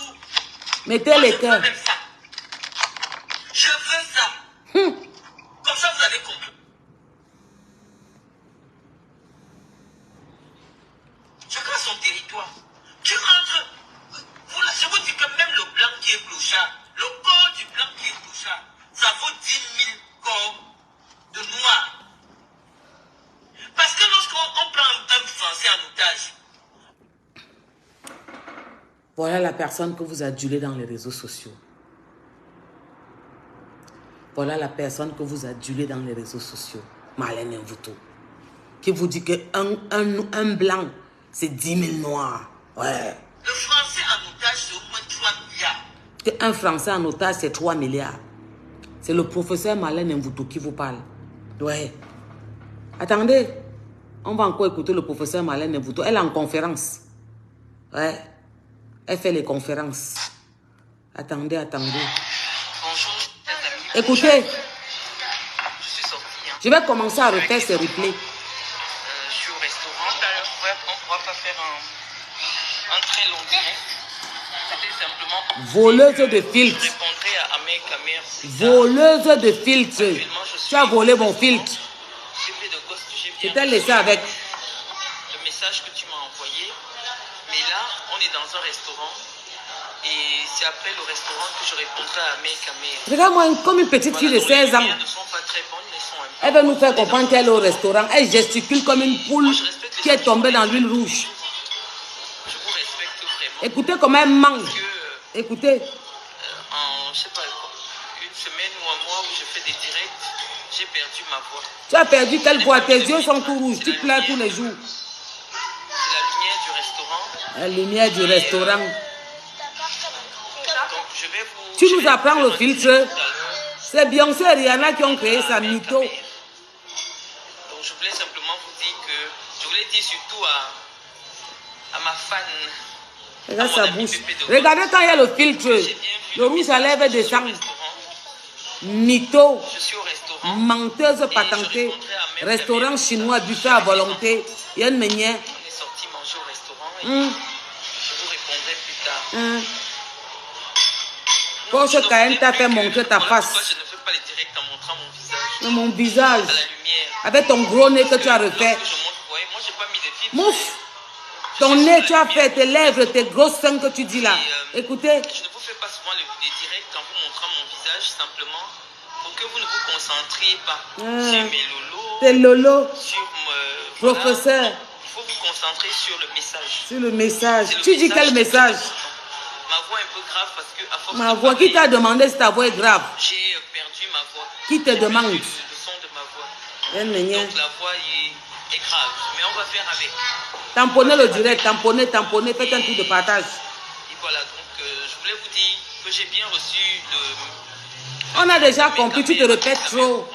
où? Mettez les cœurs. Je veux ça. Comme ça, vous avez compris. Chacun son territoire. Tu rentres. Voilà, je vous dis que même le blanc qui est clochard, le corps du blanc qui est clochard, ça vaut 10 000 corps de noirs. Parce que lorsqu'on prend un Français en otage. Voilà la personne que vous adulez dans les réseaux sociaux. Voilà la personne que vous adulez dans les réseaux sociaux. Marlène Mvuto. Qui vous dit qu'un blanc, c'est 10 000 noirs. Ouais. Le Français en otage, c'est au moins 3 milliards. Qu'un Français en otage, c'est 3 milliards. C'est le professeur Marlène Mvuto qui vous parle. Ouais. Attendez. On va encore écouter le professeur Marlène Mvuto. Elle est en conférence. Ouais. Elle fait les conférences. Attendez. Bonjour, Écoutez. je suis sorti. Je vais commencer à refaire ce replay. Je suis au restaurant. On ne va pas faire un très long direct. C'était simplement Voleuse de je filtre. répondrai à Amé Kamer. Voleuse de filtre. Tu as volé mon filtre. Bébé de gosse, j'ai Je bien t'ai laissé avec. le message que tu m'as envoyé. Mais là, on est dans un restaurant. Et c'est après le restaurant que je répondrai à Amé Kamer. Regarde-moi comme une petite fille de 16 ans. Les lumières ne sont pas très bonnes, elles sont un peu... Elle veut nous faire comprendre qu'elle est au restaurant. Elle gesticule comme une poule qui est tombée dans l'huile rouge. Je vous respecte vraiment. Écoutez comment elle manque. Parce que Écoutez. en, je sais pas, une semaine ou un mois où je fais des directs, j'ai perdu ma voix. Tu as perdu quelle voix? Tes yeux sont tout rouges. Tu pleures tous les jours. C'est la lumière du restaurant. La lumière du restaurant. Donc je vais vous... Tu je nous vais apprends vous le faire un filtre. direct tout à l'heure. C'est Beyoncé et Rihanna qui ont créé ça, mytho. Donc je voulais simplement vous dire que... Je voulais dire surtout à ma fan... Regarde à mon sa ami bouche. Pépé de Regardez quand il y a le filtre. J'ai bien vu Le rouge à lèvres message. Je suis au descend. restaurant. Mytho. Je suis au restaurant. Menteuse patentée. Restaurant chinois, buffet à volonté. Il y a une manière. On est sorti manger au restaurant et je vous répondrai plus tard. Porsche Cayenne t'a fait montrer ta Pourquoi face. je ne fais pas les directs en montrant mon visage Mon visage. à la lumière? Avec ton gros nez que tu as refait. Lorsque je montre, vous voyez, moi j'ai pas mis de filtre. Mouf. Ton nez, tu as fait tes lèvres, tes grosses seins que tu dis là. Écoutez. Je ne vous fais pas souvent les directs en vous montrant mon visage, simplement pour que vous ne vous concentriez pas sur mes lolos, Tes lolos. sur Professeur. voilà. Il faut vous concentrer sur le message. Sur le message. C'est le Tu dis quel qui est très message? important. Ma voix est un peu grave parce que à force Ma de voix. Qui t'a parler, demandé si ta voix est grave? j'ai perdu ma voix. Qui te J'ai perdu demande? le son de ma voix. Elle me Donc la voix est grave, mais on va faire avec. Tamponnez le direct, tamponnez, faites un tour de partage. Et voilà, donc je voulais vous dire que j'ai bien reçu le... On a déjà compris, tu te répètes trop.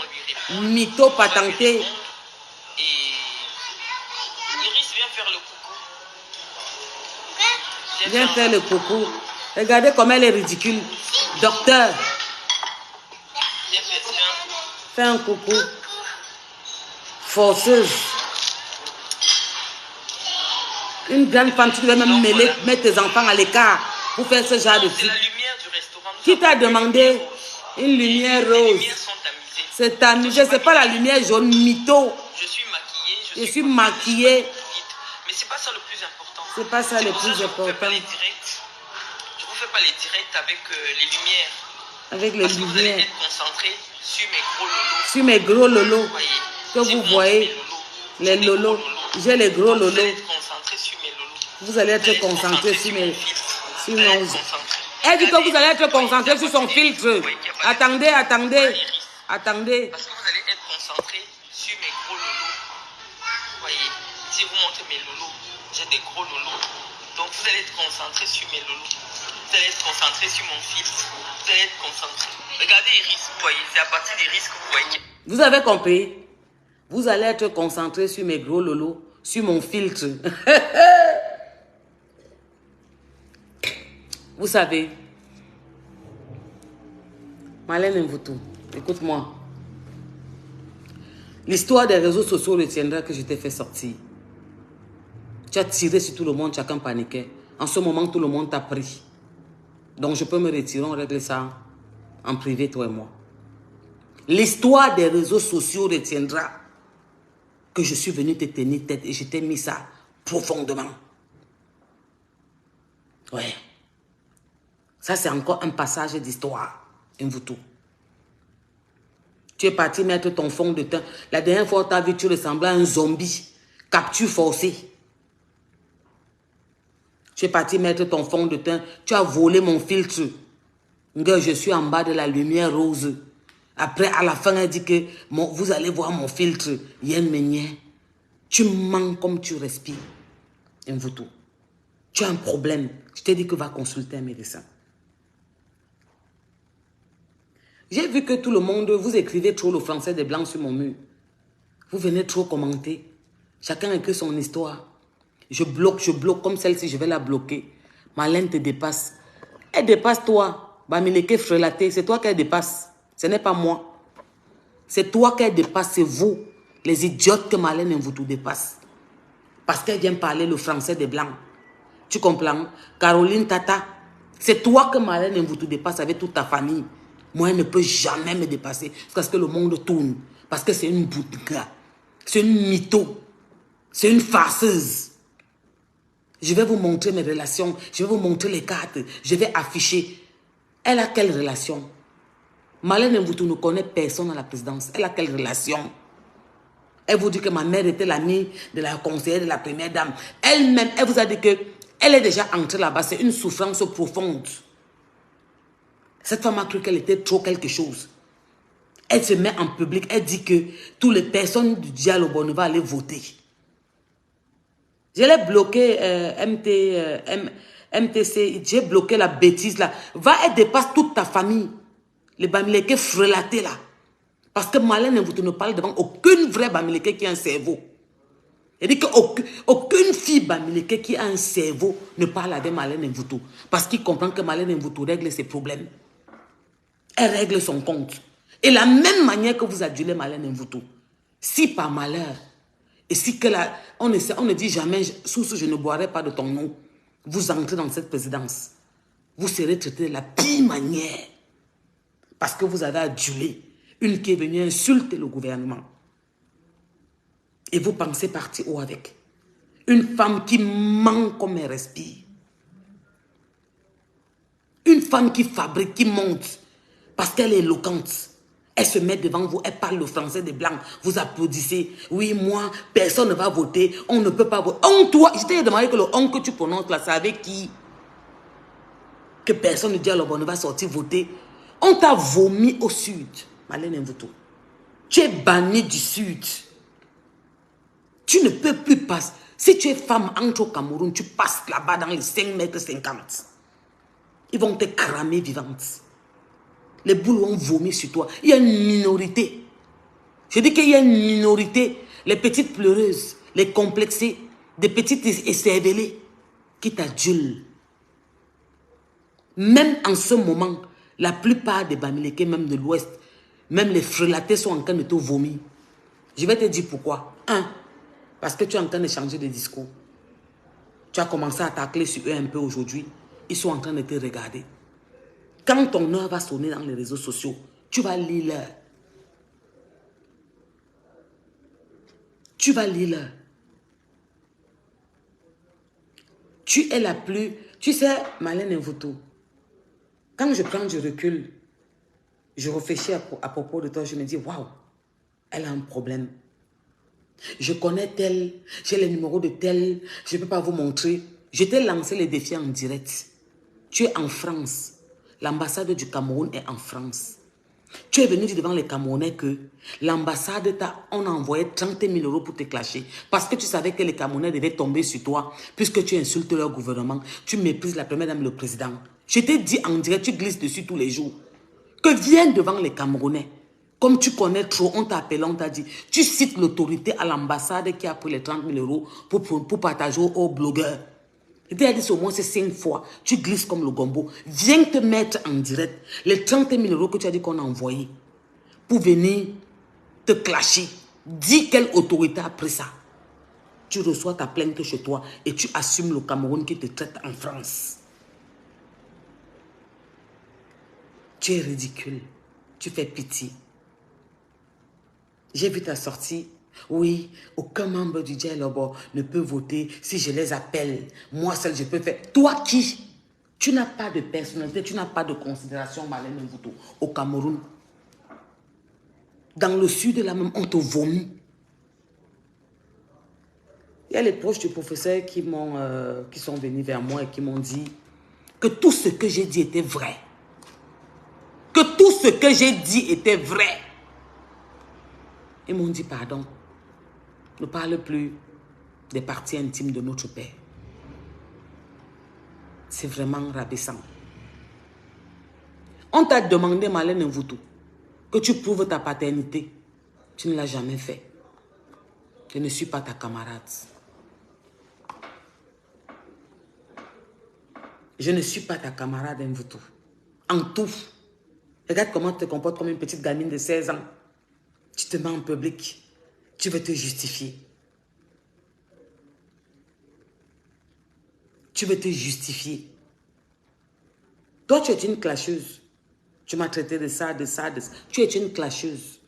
Mytho patenté. Et Iris, viens faire le coucou. Viens faire le coucou. Regardez comme elle est ridicule. Docteur, Viens faire. fais un coucou. Forceuse. Une grande femme, tu devais même mêler, mettre tes enfants à l'écart pour faire ce genre de C'est truc. la lumière du restaurant. Qui t'a demandé une lumière Les rose? lumières sont tamisées. C'est amusé, c'est pas la lumière jaune, mytho. Je suis maquillée. Je suis maquillée. Mais c'est pas ça le plus important. C'est pas ça le pour ça que plus je vous fais pas important. les directs. Je vous fais pas les directs avec les lumières. Avec les Parce que vous allez lumières. être concentré sur mes gros lolos. Sur mes gros lolos. Vous voyez. Que J'ai vous montré voyez. mes lolos. Les J'ai des gros lolos. J'ai les gros Donc, vous allez lolos. être concentré sur mes lolos. Vous allez Vous allez être concentré sur mes... filtre. Sur Vous allez mon... être concentré. Elle dit que vous allez être concentré sur son filtre. Vous voyez qu'il y a pas de- Attendez. Iris. Attendez. Parce que vous allez être concentré sur mes gros lolos. Vous voyez, si vous montrez mes lolos, j'ai des gros lolos. Donc vous allez être concentré sur mes lolos. Vous allez être concentré sur mon filtre. Vous allez être concentré. Regardez Iris, vous voyez, c'est à partir d'Iris que vous voyez. Vous avez compris? Vous allez être concentré sur mes gros lolos, sur mon filtre. Vous savez, Marlène Mvuto, écoute-moi. L'histoire des réseaux sociaux retiendra que je t'ai fait sortir. Tu as tiré sur tout le monde, chacun paniquait. En ce moment, tout le monde t'a pris. Donc je peux me retirer, on règle ça en privé, toi et moi. L'histoire des réseaux sociaux retiendra que je suis venu te tenir tête et je t'ai mis ça profondément. Ouais. Ça, c'est encore un passage d'histoire. Mvuto. Tu es parti mettre ton fond de teint. La dernière fois que tu as vu, tu ressemblais à un zombie. Capture forcée. Tu es parti mettre ton fond de teint. Tu as volé mon filtre. Je suis en bas de la lumière rose. Après, à la fin, elle dit que vous allez voir mon filtre. Yen Menye. Tu mens comme tu respires. Mvuto. Tu as un problème. Je t'ai dit que va consulter un médecin. J'ai vu que tout le monde, vous écrivez trop le français des blancs sur mon mur. Vous venez trop commenter. Chacun écrit son histoire. Je bloque comme celle-ci, je vais la bloquer. Marlène te dépasse. Elle dépasse toi. Bamileke frelaté, c'est toi qu'elle dépasse. Ce n'est pas moi. C'est toi qu'elle dépasse, c'est vous. Les idiotes que Marlène Mvuto dépasse. Parce qu'elle vient parler le français des blancs. Tu comprends? Caroline Tata, c'est toi que Marlène Mvuto dépasse avec toute ta famille. Moi, elle ne peut jamais me dépasser parce que le monde tourne. Parce que c'est une boutga. C'est une mytho. C'est une farceuse. Je vais vous montrer mes relations. Je vais vous montrer les cartes. Je vais afficher. Elle a quelle relation? Marlène Mvuto ne connaît personne à la présidence. Elle a quelle relation? Elle vous dit que ma mère était l'amie de la conseillère de la première dame. Elle-même, elle vous a dit que elle est déjà entrée là-bas. C'est une souffrance profonde. Cette femme a cru qu'elle était trop quelque chose. Elle se met en public. Elle dit que toutes les personnes du dialogue vont aller voter. Je l'ai bloqué MTC. J'ai bloqué la bêtise là. Va, elle dépasse toute ta famille. Les Bamileke frelatés là. Parce que Marlène Mvuto ne parle devant aucune vraie Bamileke qui a un cerveau. Elle dit qu'aucune fille Bamileke qui a un cerveau ne parle avec Marlène Mvuto. Parce qu'il comprend que Marlène Mvuto règle ses problèmes. Elle règle son compte. Et la même manière que vous adulez Marlène Mvuto, si par malheur, et si que là, on ne dit jamais, sous je ne boirai pas de ton nom, vous entrez dans cette présidence, vous serez traité de la pire manière. Parce que vous avez adulé une qui est venue insulter le gouvernement. Et vous pensez partir où avec? Une femme qui ment comme elle respire. Une femme qui fabrique, qui monte. Parce qu'elle est éloquente. Elle se met devant vous, elle parle le français des blancs. Vous applaudissez. Oui, moi, personne ne va voter. On ne peut pas voter. On, toi, je t'ai demandé que le on que tu prononces là, c'est avec qui? Que personne ne dit alors on ne va sortir voter. On t'a vomi au sud. Marlène Mvuto. Tu es banni du sud. Tu ne peux plus passer. Si tu es femme, entre au Cameroun, tu passes là-bas dans les 5,50 mètres. Ils vont te cramer vivante. Les boules ont vomi sur toi. Il y a une minorité. Je dis qu'il y a une minorité. Les petites pleureuses, les complexées, des petites écervelées qui t'adulent. Même en ce moment, la plupart des Bamileke, même de l'Ouest, même les frelatés sont en train de te vomir. Je vais te dire pourquoi. Parce que tu es en train de changer de discours. Tu as commencé à tacler sur eux un peu aujourd'hui. Ils sont en train de te regarder. Quand ton heure va sonner dans les réseaux sociaux, tu vas lire l'heure. Tu vas lire l'heure. Tu es la plus... Tu sais, Marlène Mvuto, quand je prends du recul, je réfléchis à propos de toi, je me dis, waouh, elle a un problème. Je connais tel, j'ai les numéros de tel, je ne peux pas vous montrer. Je t'ai lancé les défis en direct. Tu es en France. L'ambassade du Cameroun est en France. Tu es venu dire devant les Camerounais que l'ambassade on a envoyé 30 000 € pour te clasher. Parce que tu savais que les Camerounais devaient tomber sur toi. Puisque tu insultes leur gouvernement. Tu méprises la première dame, le président. Je t'ai dit en direct, tu glisses dessus tous les jours. Que viens devant les Camerounais. Comme tu connais trop, on t'a appelé, on t'a dit. Tu cites l'autorité à l'ambassade qui a pris les 30 000 € pour partager aux blogueurs. Je t'ai dit au moins c'est 5 fois. Tu glisses comme le gombo. Viens te mettre en direct. Les 30 000 € que tu as dit qu'on a envoyés pour venir te clasher. Dis quelle autorité a pris ça. Tu reçois ta plainte chez toi et tu assumes le Cameroun qui te traite en France. Tu es ridicule. Tu fais pitié. J'ai vu ta sortie. Oui, aucun membre du Djalobo ne peut voter si je les appelle. Moi seul, je peux faire. Toi qui? Tu n'as pas de personnalité, tu n'as pas de considération, Marlène Mvuto, au Cameroun. Dans le sud de la même, on te vomit. Il y a les proches du professeur qui sont venus vers moi et qui m'ont dit que tout ce que j'ai dit était vrai. Que tout ce que j'ai dit était vrai. Ils m'ont dit pardon. Ne parle plus des parties intimes de notre père. C'est vraiment rabaissant. On t'a demandé, Marlène Mvuto, que tu prouves ta paternité. Tu ne l'as jamais fait. Je ne suis pas ta camarade. Je ne suis pas ta camarade Mvuto. En tout. Regarde comment tu te comportes comme une petite gamine de 16 ans. Tu te mets en public. Tu veux te justifier. Tu veux te justifier. Toi, tu es une clasheuse. Tu m'as traité de ça, de ça, de ça. Tu es une clasheuse.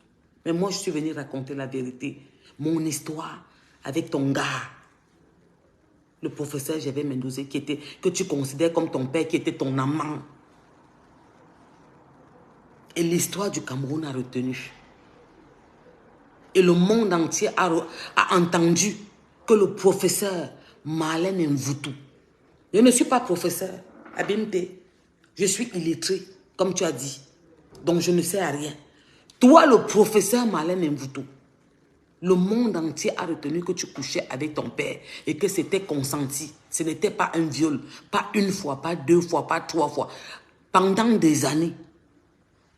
Mais moi, je suis venue raconter la vérité. Mon histoire avec ton gars. Le professeur Gervais Mendoza que tu considères comme ton père, qui était ton amant. Et l'histoire du Cameroun a retenu. Et le monde entier a entendu que le professeur Marlène Mvuto, je ne suis pas professeur, Abimte, je suis illettré, comme tu as dit, donc je ne sais à rien. Toi, le professeur Marlène Mvuto, le monde entier a retenu que tu couchais avec ton père et que c'était consenti. Ce n'était pas un viol, pas une fois, pas deux fois, pas trois fois, pendant des années.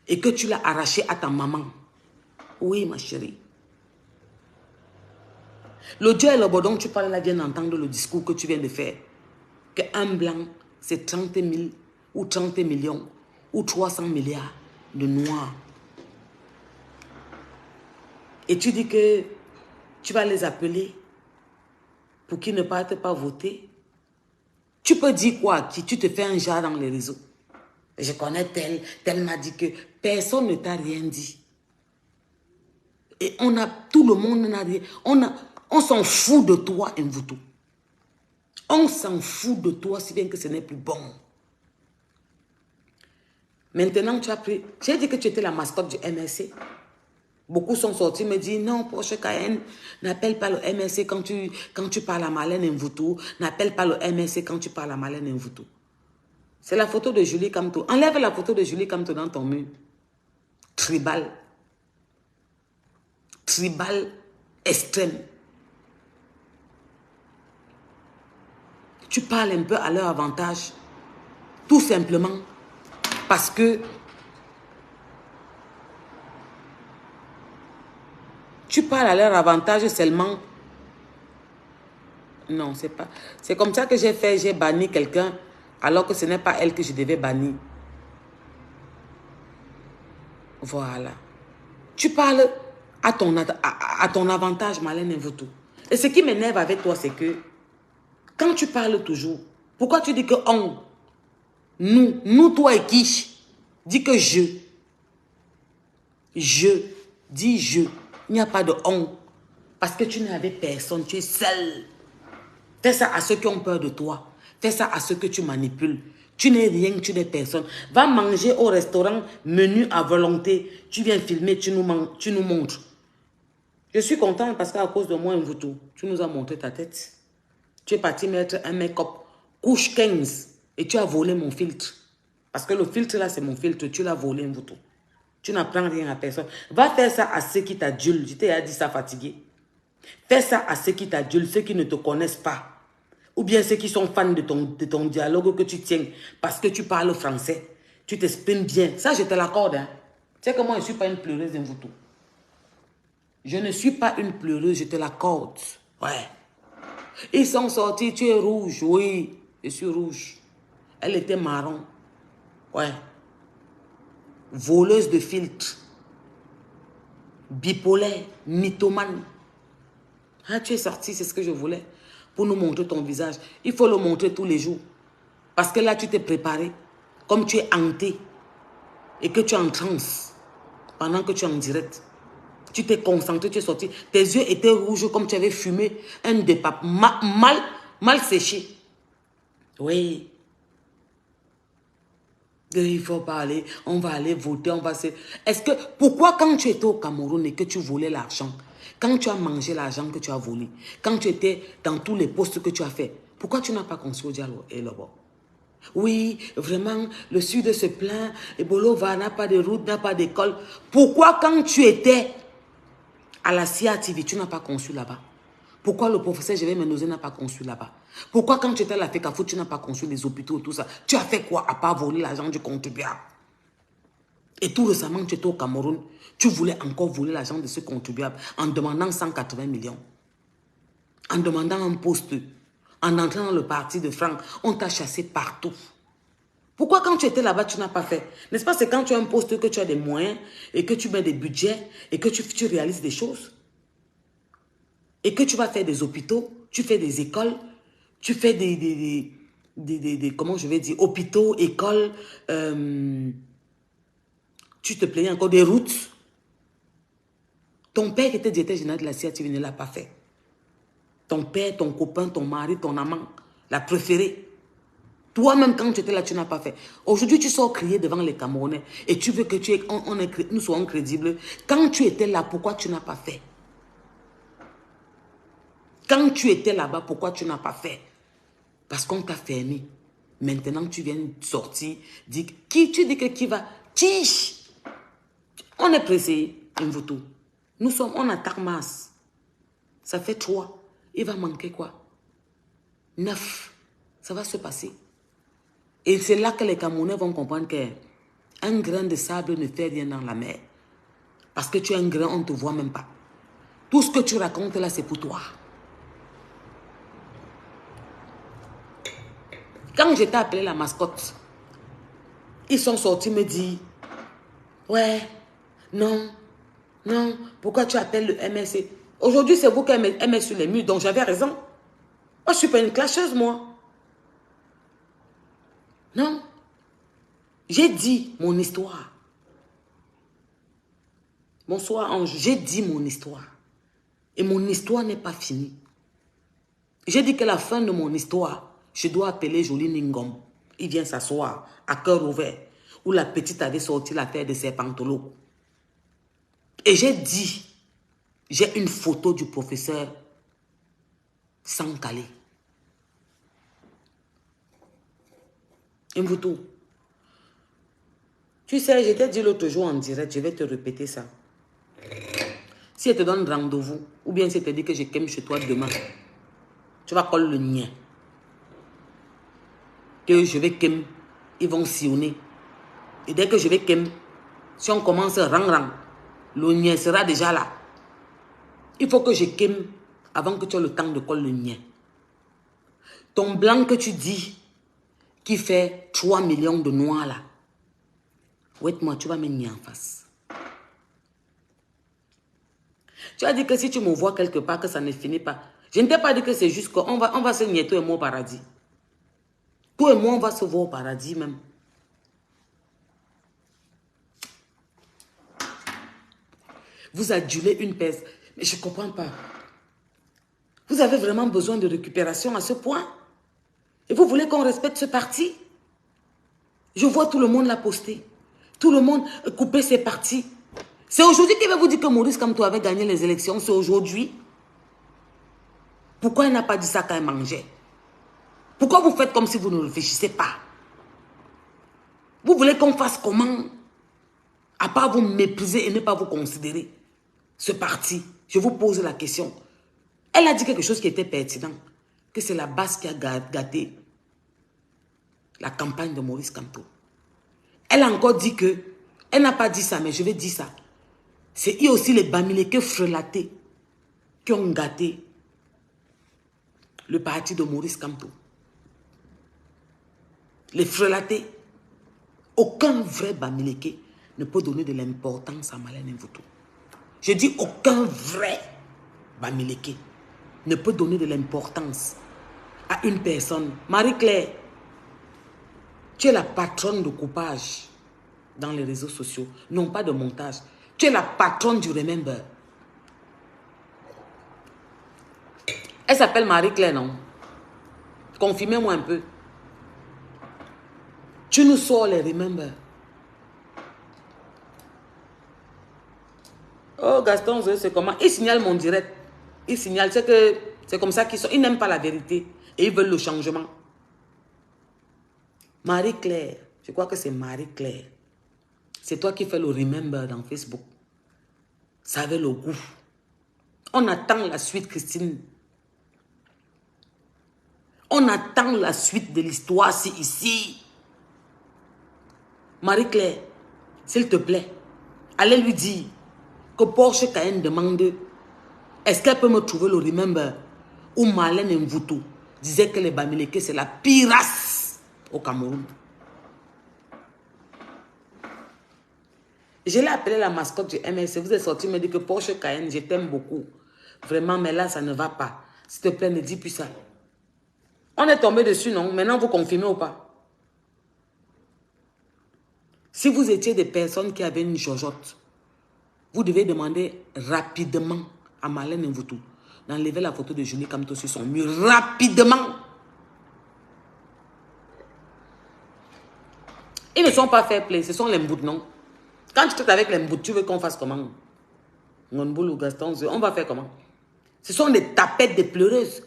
Et que tu l'as arraché à ta maman. Oui, ma chérie. Le Dieu et le dont tu parles là vient d'entendre le discours que tu viens de faire. Qu'un blanc, c'est 30 000 ou 30 millions ou 300 milliards de noirs. Et tu dis que tu vas les appeler pour qu'ils ne partent pas voter. Tu peux dire quoi à qui? Tu te fais un genre dans les réseaux. Je connais tel, tel m'a dit que personne ne t'a rien dit. Et tout le monde n'a rien. On s'en fout de toi, Mvuto. On s'en fout de toi, si bien que ce n'est plus bon. Maintenant, tu as pris... J'ai dit que tu étais la mascotte du MLC. Beaucoup sont sortis me disent, non, Porsche Cayenne, n'appelle pas le MLC quand tu parles à Marlène Mvuto. N'appelle pas le MLC quand tu parles à Marlène Mvuto. C'est la photo de Julie Kamto. Enlève la photo de Julie Kamto dans ton mur. Tribal. Tribal extrême. Tu parles un peu à leur avantage. Tout simplement parce que tu parles à leur avantage seulement. Non, c'est pas. C'est comme ça que j'ai fait. J'ai banni quelqu'un alors que ce n'est pas elle que je devais bannir. Voilà. Tu parles à ton avantage, Marlène Mvuto. Et ce qui m'énerve avec toi, c'est que quand tu parles toujours, pourquoi tu dis que on, nous, toi et qui, dis que je, dis je, il n'y a pas de on, parce que tu n'es avec personne, tu es seul. Fais ça à ceux qui ont peur de toi, fais ça à ceux que tu manipules. Tu n'es rien, tu n'es personne. Va manger au restaurant, menu à volonté, tu viens filmer, tu nous montres. Je suis contente parce qu'à cause de moi, Mvuto, tu nous as montré ta tête. Tu es parti mettre un make-up couche 15 et tu as volé mon filtre. Parce que le filtre là, c'est mon filtre. Tu l'as volé, Mvuto. Tu n'apprends rien à personne. Va faire ça à ceux qui t'adulent. Je t'ai dit ça fatigué. Fais ça à ceux qui t'adulent, ceux qui ne te connaissent pas. Ou bien ceux qui sont fans de ton dialogue que tu tiens parce que tu parles français. Tu t'exprimes bien. Ça, je te l'accorde. Hein. Tu sais que moi, je ne suis pas une pleureuse, Mvuto. Je ne suis pas une pleureuse, je te l'accorde. Ouais. Ils sont sortis, tu es rouge. Oui, je suis rouge. Elle était marron. Ouais. Voleuse de filtre. Bipolaire, mythomane. Ah, tu es sorti, c'est ce que je voulais. Pour nous montrer ton visage. Il faut le montrer tous les jours. Parce que là, tu t'es préparé. Comme tu es hanté. et que tu es en transe pendant que tu es en direct. Tu t'es concentré, tu es sorti. Tes yeux étaient rouges comme tu avais fumé un dépap mal séché. Oui. Il faut parler, on va aller voter, on va se... Est-ce que, pourquoi quand tu étais au Cameroun et que tu volais l'argent, quand tu as mangé l'argent que tu as volé, quand tu étais dans tous les postes que tu as fait, pourquoi tu n'as pas construit au Diallo et là-bas? Oui, vraiment, le sud se plaint, et Bolova n'a pas de route, n'a pas d'école. Pourquoi quand tu étais à la CIA TV, tu n'as pas construit là-bas? Pourquoi le professeur Jévé Menozé n'a pas construit là-bas? Pourquoi quand tu étais à la FECAFO, tu n'as pas construit les hôpitaux et tout ça? Tu as fait quoi à part voler l'argent du contribuable? Et tout récemment, tu étais au Cameroun, tu voulais encore voler l'argent de ce contribuable en demandant 180 millions. En demandant un poste, en entrant dans le parti de Franck, on t'a chassé partout. Pourquoi quand tu étais là-bas, tu n'as pas fait? N'est-ce pas, c'est quand tu as un poste que tu as des moyens et que tu mets des budgets et que tu réalises des choses? Et que tu vas faire des hôpitaux, tu fais des écoles, tu fais comment je vais dire, hôpitaux, écoles, tu te plaignais encore des routes. Ton père qui était directeur général de la CIA, tu ne l'as pas fait. Ton père, ton copain, ton mari, ton amant, la préférée. Toi-même, quand tu étais là, tu n'as pas fait. Aujourd'hui, tu sors crier devant les Camerounais et tu veux que nous soyons crédibles. Quand tu étais là, pourquoi tu n'as pas fait? Quand tu étais là-bas, pourquoi tu n'as pas fait? Parce qu'on t'a fermé. Maintenant, tu viens sortir, tu dis que qui va? Tiche! On est pressé, Mvuto. On attaque masse. Ça fait 3. Il va manquer quoi? 9. Ça va se passer. Et c'est là que les Camerounais vont comprendre qu'un grain de sable ne fait rien dans la mer. Parce que tu es un grain, on ne te voit même pas. Tout ce que tu racontes là, c'est pour toi. Quand je t'ai appelé la mascotte, ils sont sortis me dire, ouais, non, pourquoi tu appelles le MSC? Aujourd'hui, c'est vous qui aimez sur les murs, donc j'avais raison. Moi, je ne suis pas une clasheuse, moi. Non. J'ai dit mon histoire. Bonsoir, Ange. J'ai dit mon histoire. Et mon histoire n'est pas finie. J'ai dit que la fin de mon histoire, je dois appeler Jolie Ningom. Il vient s'asseoir à cœur ouvert, où la petite avait sorti l'affaire de ses pantalons. Et j'ai dit, j'ai une photo du professeur Sankale. Une photo. Tu sais, je t'ai dit l'autre jour en direct, je vais te répéter ça. Si elle te donne rendez-vous, ou bien si elle te dit que je kem chez toi demain, tu vas coller le nien. Que je vais kem, ils vont sillonner. Et dès que je vais kem, si on commence rang, le nien sera déjà là. Il faut que je kem avant que tu aies le temps de coller le nien. Ton blanc que tu dis, qui fait 3 millions de noirs là, ouette-moi, tu vas me nier en face. Tu as dit que si tu me vois quelque part, que ça ne finit pas. Je ne t'ai pas dit que c'est juste qu'on va se nier, toi et moi, au paradis. Toi et moi, on va se voir au paradis même. Vous adulez une peste. Mais je ne comprends pas. Vous avez vraiment besoin de récupération à ce point? Et vous voulez qu'on respecte ce parti? Je vois tout le monde l'a posté. Tout le monde couper ses partis. C'est aujourd'hui qu'il va vous dire que Maurice Kamto avait gagné les élections. C'est aujourd'hui. Pourquoi il n'a pas dit ça quand il mangeait? Pourquoi vous faites comme si vous ne réfléchissez pas? Vous voulez qu'on fasse comment? À part vous mépriser et ne pas vous considérer. Ce parti, je vous pose la question. Elle a dit quelque chose qui était pertinent. Que c'est la base qui a gâté la campagne de Maurice Kamto. Elle a encore dit que, elle n'a pas dit ça, mais je vais dire ça. C'est eux aussi les Bamileke frelatés qui ont gâté le parti de Maurice Kamto. Les frelatés, aucun vrai Bamileke ne peut donner de l'importance à Marlène Mvuto. Je dis aucun vrai Bamileke ne peut donner de l'importance à une personne. Marie-Claire, tu es la patronne de coupage. dans les réseaux sociaux. Non, pas de montage. Tu es la patronne du Remember. Elle s'appelle Marie-Claire, non? Confirmez-moi un peu. Tu nous sors les Remember. Oh, Gaston, c'est comment? Il signale mon direct. Il signale, c'est que c'est comme ça qu'ils sont. Ils n'aiment pas la vérité et ils veulent le changement. Marie-Claire, je crois que c'est Marie-Claire. C'est toi qui fais le Remember dans Facebook. Ça avait le goût. On attend la suite, Christine. On attend la suite de l'histoire, c'est ici. Marie-Claire, s'il te plaît, allez lui dire que Porsche Cayenne demande est-ce qu'elle peut me trouver le Remember où Marlène Mvuto disait que les Bamileke c'est la pire race au Cameroun. Je l'ai appelé la mascotte du MLC. Vous êtes sorti me dire que Porsche Cayenne, je t'aime beaucoup. Vraiment, mais là, ça ne va pas. S'il te plaît, ne dis plus ça. On est tombé dessus, non? Maintenant, vous confirmez ou pas? Si vous étiez des personnes qui avaient une jojotte, vous devez demander rapidement à Marlène Mvuto d'enlever la photo de Julie Kamto sur son mur. Rapidement! Ils ne sont pas fair play, ce sont les Mbouts, non? Quand tu traites avec les Mbouts, tu veux qu'on fasse comment? Ngonboul ou Gaston, on va faire comment? Ce sont des tapettes, des pleureuses.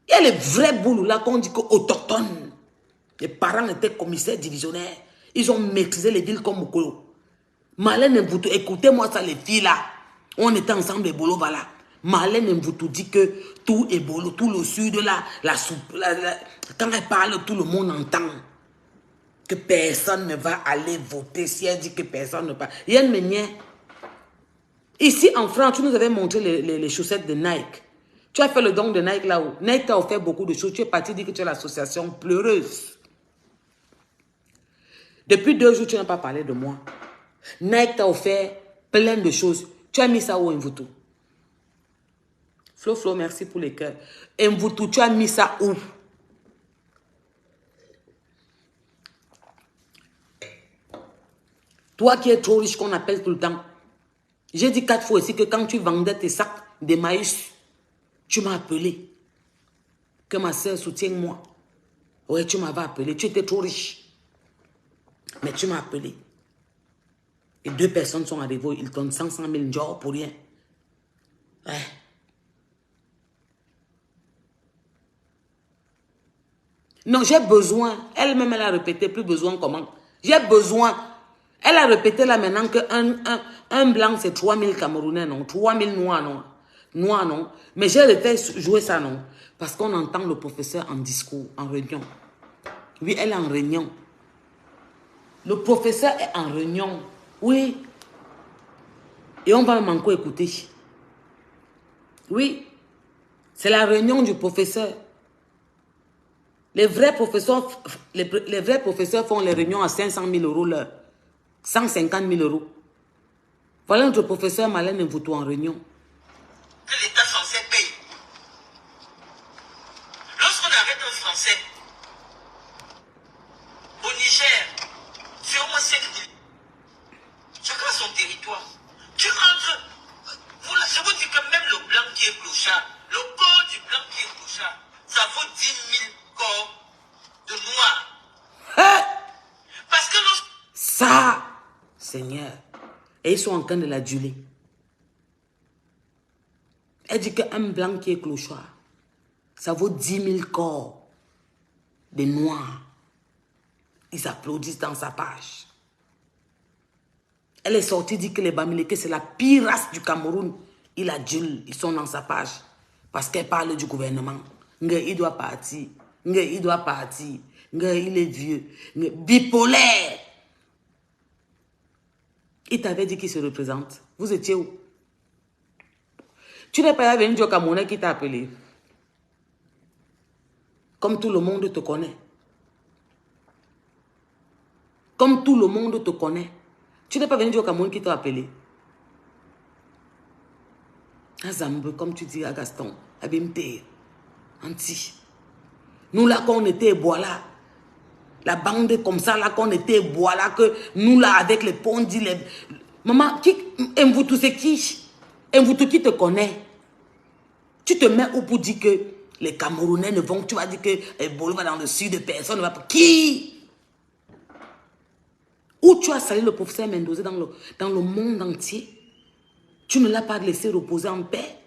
Il y a les vrais boulous là qu'on dit qu'autochtones. Les parents étaient commissaires divisionnaires. Ils ont maîtrisé les villes comme Mokolo. Marlène Mvuto, écoutez-moi ça les filles là. On était ensemble les bolos, voilà. Marlène Mvuto dit que tout est bolo, tout le sud là, quand elle parle, tout le monde entend. Que personne ne va aller voter si elle dit que personne ne parle. Yann Meunier. Ici en France, tu nous avais montré les chaussettes de Nike. Tu as fait le don de Nike là-haut. Nike t'a offert beaucoup de choses. Tu es parti dire que tu es l'association pleureuse. Depuis 2 jours, tu n'as pas parlé de moi. Nike t'a offert plein de choses. Tu as mis ça où, Mvuto? Flo, merci pour les cœurs. Mvuto, tu as mis ça où? Toi qui es trop riche, qu'on appelle tout le temps. J'ai dit 4 fois ici que quand tu vendais tes sacs de maïs, tu m'as appelé. Que ma soeur soutienne moi. Ouais, tu m'avais appelé. Tu étais trop riche. Mais tu m'as appelé. Et 2 personnes sont arrivées. Ils donnent 500 000 jobs pour rien. Ouais. Non, j'ai besoin. Elle-même, elle a répété. Plus besoin comment? J'ai besoin. Elle a répété là maintenant qu'un blanc, c'est 3 000 Camerounais, non? 3 000 noirs, non? Noirs, non? Mais j'ai refait jouer ça, non? Parce qu'on entend le professeur en discours, en réunion. Oui, elle est en réunion. Le professeur est en réunion. Oui. Et on va encore écouter. Oui. C'est la réunion du professeur. Les vrais professeurs font les réunions à 500 000 € l'heure. 150 000 €. Voilà notre professeur Marlène Mvuto en réunion. Que l'État français paye. Lorsqu'on arrête un Français au Niger, sur au moins 7 000, chacun son territoire. Tu rentres, je vous dis que même le blanc qui est clochard, le corps du blanc qui est clochard, ça vaut 10 000 corps de noirs. Parce que ça, Seigneur, et ils sont en train de l'aduler. Elle dit qu'un blanc qui est clochard, ça vaut 10 000 corps de noirs. Ils applaudissent dans sa page. Elle est sortie dire que les Bamileke, c'est la pire race du Cameroun. Il adule, ils sont dans sa page. Parce qu'elle parle du gouvernement. Il doit partir. Il doit partir. Il est vieux. Bipolaire. Il t'avait dit qu'il se représente. Vous étiez où? Tu n'es pas venu au Camerounais qui t'a appelé. Comme tout le monde te connaît. Comme tout le monde te connaît. Tu n'es pas venu au Cameroun qui t'a appelé. Azambe, comme tu dis à Gaston, Abimte, Anti. Nous là, quand on était, voilà. La bande comme ça, là, qu'on était bois, là, que nous, là, avec les pondis, les... Maman, qui... Mvoutou, c'est qui? Mvoutou, qui te connaît? Tu te mets où pour dire que les Camerounais ne vont... Tu vas dire que Bolo va dans le sud, personne ne va pas... Qui? Où tu as salé le professeur Mendoza dans le monde entier? Tu ne l'as pas laissé reposer en paix?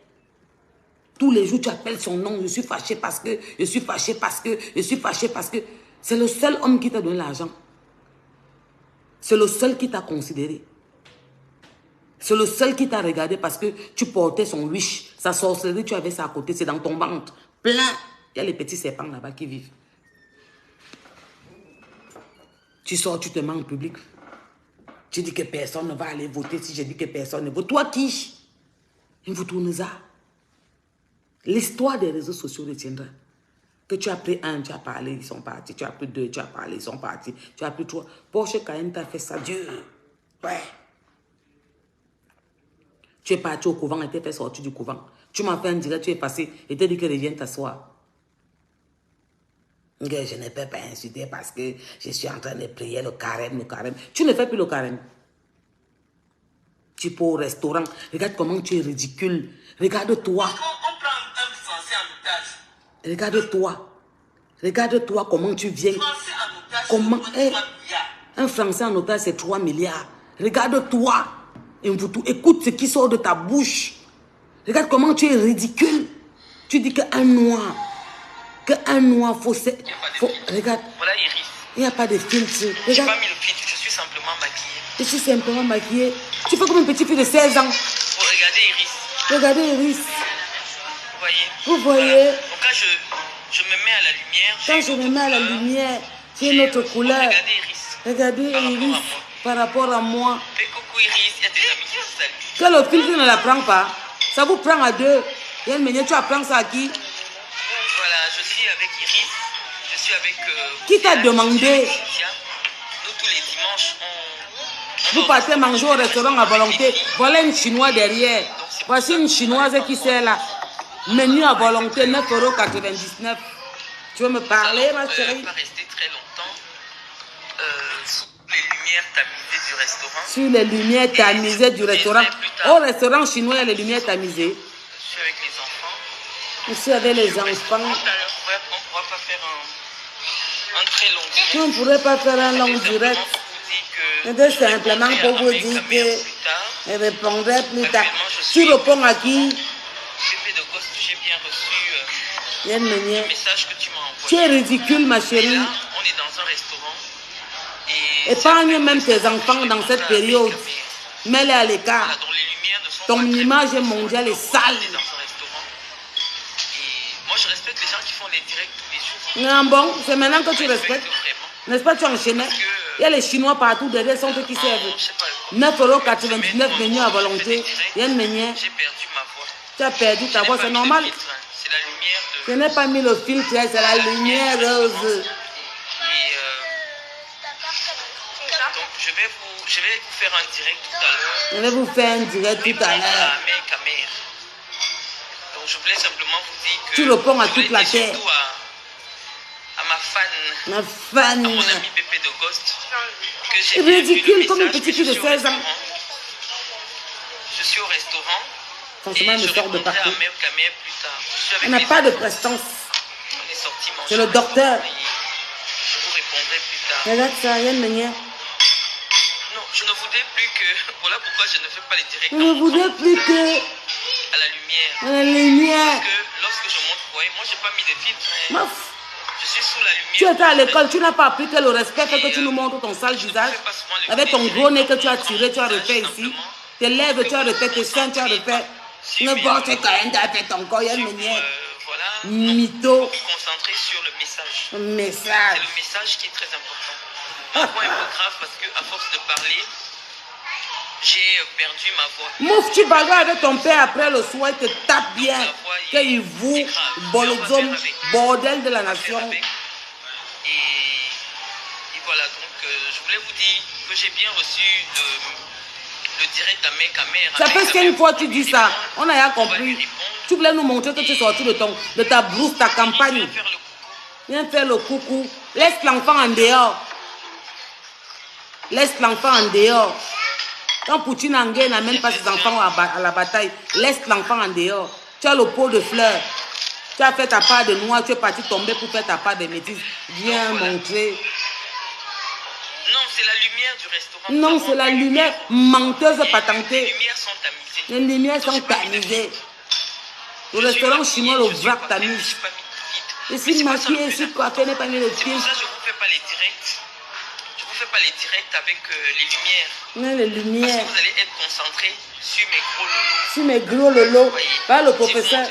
Tous les jours, tu appelles son nom. Je suis fâché parce que... Je suis fâché parce que... Je suis fâché parce que... C'est le seul homme qui t'a donné l'argent. C'est le seul qui t'a considéré. C'est le seul qui t'a regardé parce que tu portais son wish. Sa sorcellerie, tu avais ça à côté. C'est dans ton ventre. Plein. Il y a les petits serpents là-bas qui vivent. Tu sors, tu te mets en public. Tu dis que personne ne va aller voter si je dis que personne ne vote. Toi qui? Il vous tourne ça. L'histoire des réseaux sociaux retiendra. Que tu as pris un, tu as parlé, ils sont partis. Tu as pris deux, tu as parlé, ils sont partis. Tu as pris trois. Porsche Cayenne t'a fait ça, Dieu. Ouais. Tu es parti au couvent et t'es fait sortir du couvent. Tu m'as fait un direct, tu es passé et t'es dit que reviens t'asseoir. Je ne peux pas insulter parce que je suis en train de prier le carême, le carême. Tu ne fais plus le carême. Tu peux au restaurant. Regarde comment tu es ridicule. Regarde-toi. On prend un Français en otage. Regarde-toi. Regarde-toi comment tu viens. Français en otage, Comment c'est 3 milliards. un Français en otage, c'est 3 milliards. Regarde-toi. Écoute ce qui sort de ta bouche. Regarde comment tu es ridicule. Tu dis qu'un noir. Qu'un noir faut... Regarde. Voilà Iris. Il n'y a pas de filtre. Je n'ai Regarde. pas mis le filtre, je suis simplement maquillée. Je suis simplement maquillée. Tu fais comme une petite fille de 16 ans. Faut regarder Iris. Regardez Iris. Vous voyez? Vous voyez? Voilà. Donc quand je me mets à la lumière, Quand je me mets à la lumière, j'ai une autre couleur. Regardez Iris. Regardez Iris par rapport à moi. Fais coucou Iris, il y a tes amis qui te saluent. Que le filtre ne la prend pas. Ça vous prend à deux. Il y a une manière, tu apprends ça à qui? Voilà, je suis avec Iris. Je suis avec... Qui t'a demandé? Nous, tous les dimanches, Vous partez manger au restaurant à volonté. Voilà une chinoise derrière. Voici une chinoise qui sert là. Menu à volonté, 9,99 €. Tu veux me parler, ma chérie? On ne va pas rester très longtemps. Sous les lumières tamisées du restaurant. Sur les lumières tamisées du restaurant. Au restaurant chinois, il y a les lumières tamisées. Je suis avec les enfants. Je suis avec les enfants. On ne pourra pas faire un très long direct. On ne pourrait pas faire un long direct. C'était simplement pour vous dire que je répondrai plus tard. Tu réponds à qui? Pépé de Ghost, j'ai bien reçu Il y a une manière. le message que tu m'as envoyé. Tu es ridicule, ma Et chérie. là, on est dans un restaurant. Et Épargne même tes enfants dans cette période. Mets-les à l'écart. voilà, dont les lumières ne sont Ton pas très image bonnes. mondiale est On sale. est dans un restaurant. Et moi, je respecte les gens qui font les directs tous les jours. Non, bon, c'est maintenant que tu Je respecte respectes. vraiment. N'est-ce pas, tu enchaînais? Il y a les Chinois partout derrière, sont eux qui servent. Je sais pas. 9,99 € menus à volonté. Il y a une manière. J'ai perdu ma voix. Tu as perdu ta voix, c'est normal. C'est la lumière de... Je n'ai pas mis le filtre, c'est la lumière rose. Et donc, je vais vous faire un direct tout à l'heure. Je vais vous faire un direct tout à l'heure. Donc, je voulais simplement vous dire que... Tu réponds à je toute voulais la dire terre. surtout à ma fan, Ma à fan. mon ami Pépé de Ghost, que j'ai bien vu Ridicule le comme une message, petite que fille de je suis au 16 ans. restaurant. Je suis au restaurant. Franchement, elle et me je sort de répondrai partout. à Mère Camère plus tard. Je suis avec Elle n'a les pas de enfants. prestance. On est sorti manger C'est le au docteur. restaurant et je vous répondrai plus tard. Regarde ça, il y a une manière. Non, je ne voudrais plus que... Voilà pourquoi je ne fais pas les directs Je ne voudrais plus que à la lumière. la lumière. Parce que lorsque je monte, vous voyez, moi, je n'ai pas mis de filtre. Hein. Meuf, Je suis sous la lumière. tu étais à l'école, tu n'as pas appris que le respect fait que tu nous montres ton sale visage. Avec ton gros nez que tu as tiré, tu as refait ici. Tes lèvres, tu as refait, tes seins, tu as refait. N'importe quand tu as fait ton corps, il y a une manière. Voilà. Mytho. Vous concentrer sur le message. Un C'est message. le message qui est très important. Parfois un peu grave parce qu'à force de parler, j'ai perdu ma voix. Mouf, tu bagarres avec ton père après le soir, il te tape bien. Qu'il vous, bolozom, bordel de la nation. Et voilà, donc je voulais vous dire que j'ai bien reçu le direct à mes caméras. Ça fait qu'une fois tu dis ça, on a rien compris. Tu voulais nous montrer que tu es sorti de ta brousse, ta campagne. Viens faire le coucou. Viens faire le coucou. Laisse l'enfant en dehors. Laisse l'enfant en dehors. Quand Poutine Angé n'amène pas ses enfants à la bataille, laisse l'enfant en dehors. Tu as le pot de fleurs. Tu as fait ta part de noix, tu es parti tomber pour faire ta part de métis. Viens montrer. Non, c'est la lumière du restaurant. Non, c'est la lumière menteuse patentée. Les lumières sont tamisées. Les lumières sont tamisées. Le restaurant chinois, le vrac tamise. Je suis maquillée, je suis coiffée, n'est pas mis le pied. C'est pour ça que je ne vous fais pas les directs. Je ne vous fais pas les directs avec les lumières. Non, les lumières. Parce que vous allez être concentré sur mes gros lolos. Sur mes gros lolos. Pas le professeur.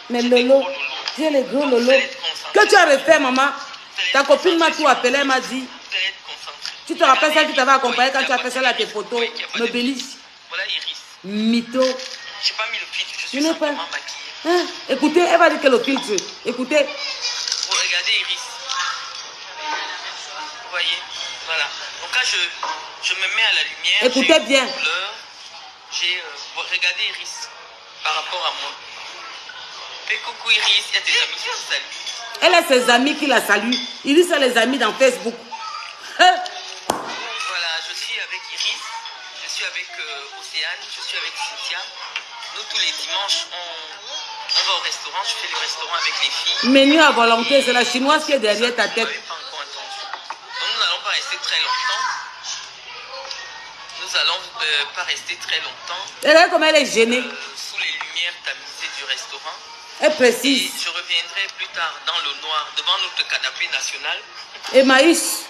Mes lolos. J'ai les gros lolos. Que tu as refait, maman? Ta copine m'a tout appelé, elle m'a dit. Tu te rappelles celle qui t'avait accompagné quand tu as fait ça à tes photos? Nobilis. Voilà Iris. Mytho. Je n'ai pas mis le filtre, je suis simplement maquillée. Hein? Écoutez, elle va dire que le filtre. Écoutez. Vous regardez Iris. Vous voyez? Voilà. Donc là, je me mets à la lumière. Écoutez bien. Regardez Iris par rapport à moi. Fais coucou Iris, il y a tes amis qui te saluent. Elle a ses amis qui la saluent. Iris a les amis dans Facebook. Hein? Voilà, je suis avec Iris, je suis avec Océane, je suis avec Cynthia. Nous, tous les dimanches, on va au restaurant. Je fais le restaurant avec les filles. Menu à volonté, c'est la chinoise qui est derrière ta tête. Vous n'avez pas encore entendu. Donc, nous n'allons pas rester très longtemps. Nous allons pas rester très longtemps. Regarde comment elle est gênée. Sous les lumières tamisées du restaurant. Elle précise. Et je reviendrai plus tard dans le noir, devant notre canapé national. Emmaüs.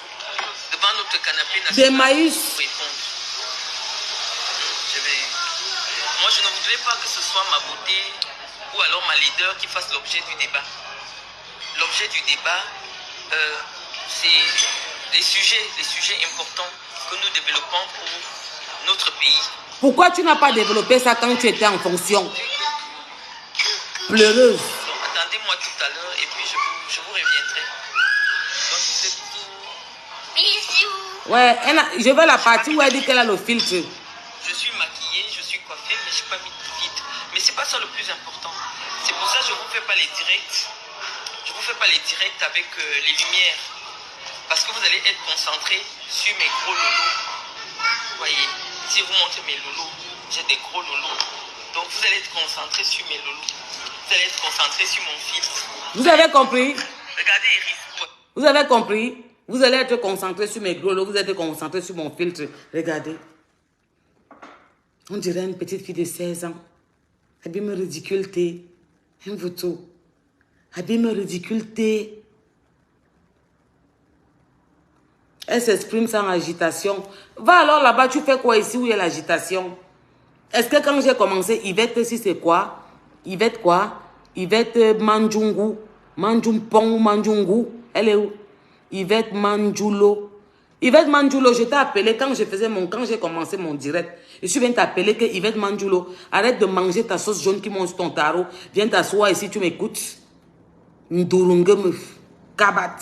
Devant notre canapé national. D'Emmaüs. Pour répondre. Moi, je ne voudrais pas que ce soit ma beauté ou alors ma leader qui fasse l'objet du débat. L'objet du débat, c'est les sujets importants que nous développons pour notre pays. Pourquoi tu n'as pas développé ça quand tu étais en fonction? Pleureuse. Donc, attendez-moi tout à l'heure et puis je vous reviendrai. Donc, c'est tout. Bisous. Ouais, je veux la partie où elle dit qu'elle a le filtre. Je suis maquillée, je suis coiffée, mais je n'ai pas mis de filtre. Mais ce n'est pas ça le plus important. C'est pour ça que je ne vous fais pas les directs. Je ne vous fais pas les directs avec les lumières. Parce que vous allez être concentré sur mes gros lolos. Vous voyez, si vous montrez mes lolos, j'ai des gros lolos. Donc vous allez être concentré sur mes lolos. Vous allez être concentré sur mon filtre. Vous avez compris? Regardez Iris. Vous avez compris? Vous allez être concentré sur mes gros lolos. Vous êtes concentré sur mon filtre. Regardez. On dirait une petite fille de 16 ans. Habille me ridicule, t'es. Un photo. Habille me ridicule, t'es. Elle s'exprime sans agitation. Va alors là-bas, tu fais quoi ici où il y a l'agitation? Est-ce que quand j'ai commencé, Yvette, si c'est quoi? Yvette quoi? Yvette Manjungu. Manjumpong Manjungu. Elle est où? Yvette Manjulo. Yvette Manjulo, je t'ai appelé quand j'ai commencé mon direct. Je suis venu t'appeler que Yvette Manjulo, arrête de manger ta sauce jaune qui monte sur ton tarot. Viens t'asseoir ici, tu m'écoutes. Ndurungeme, Kabat,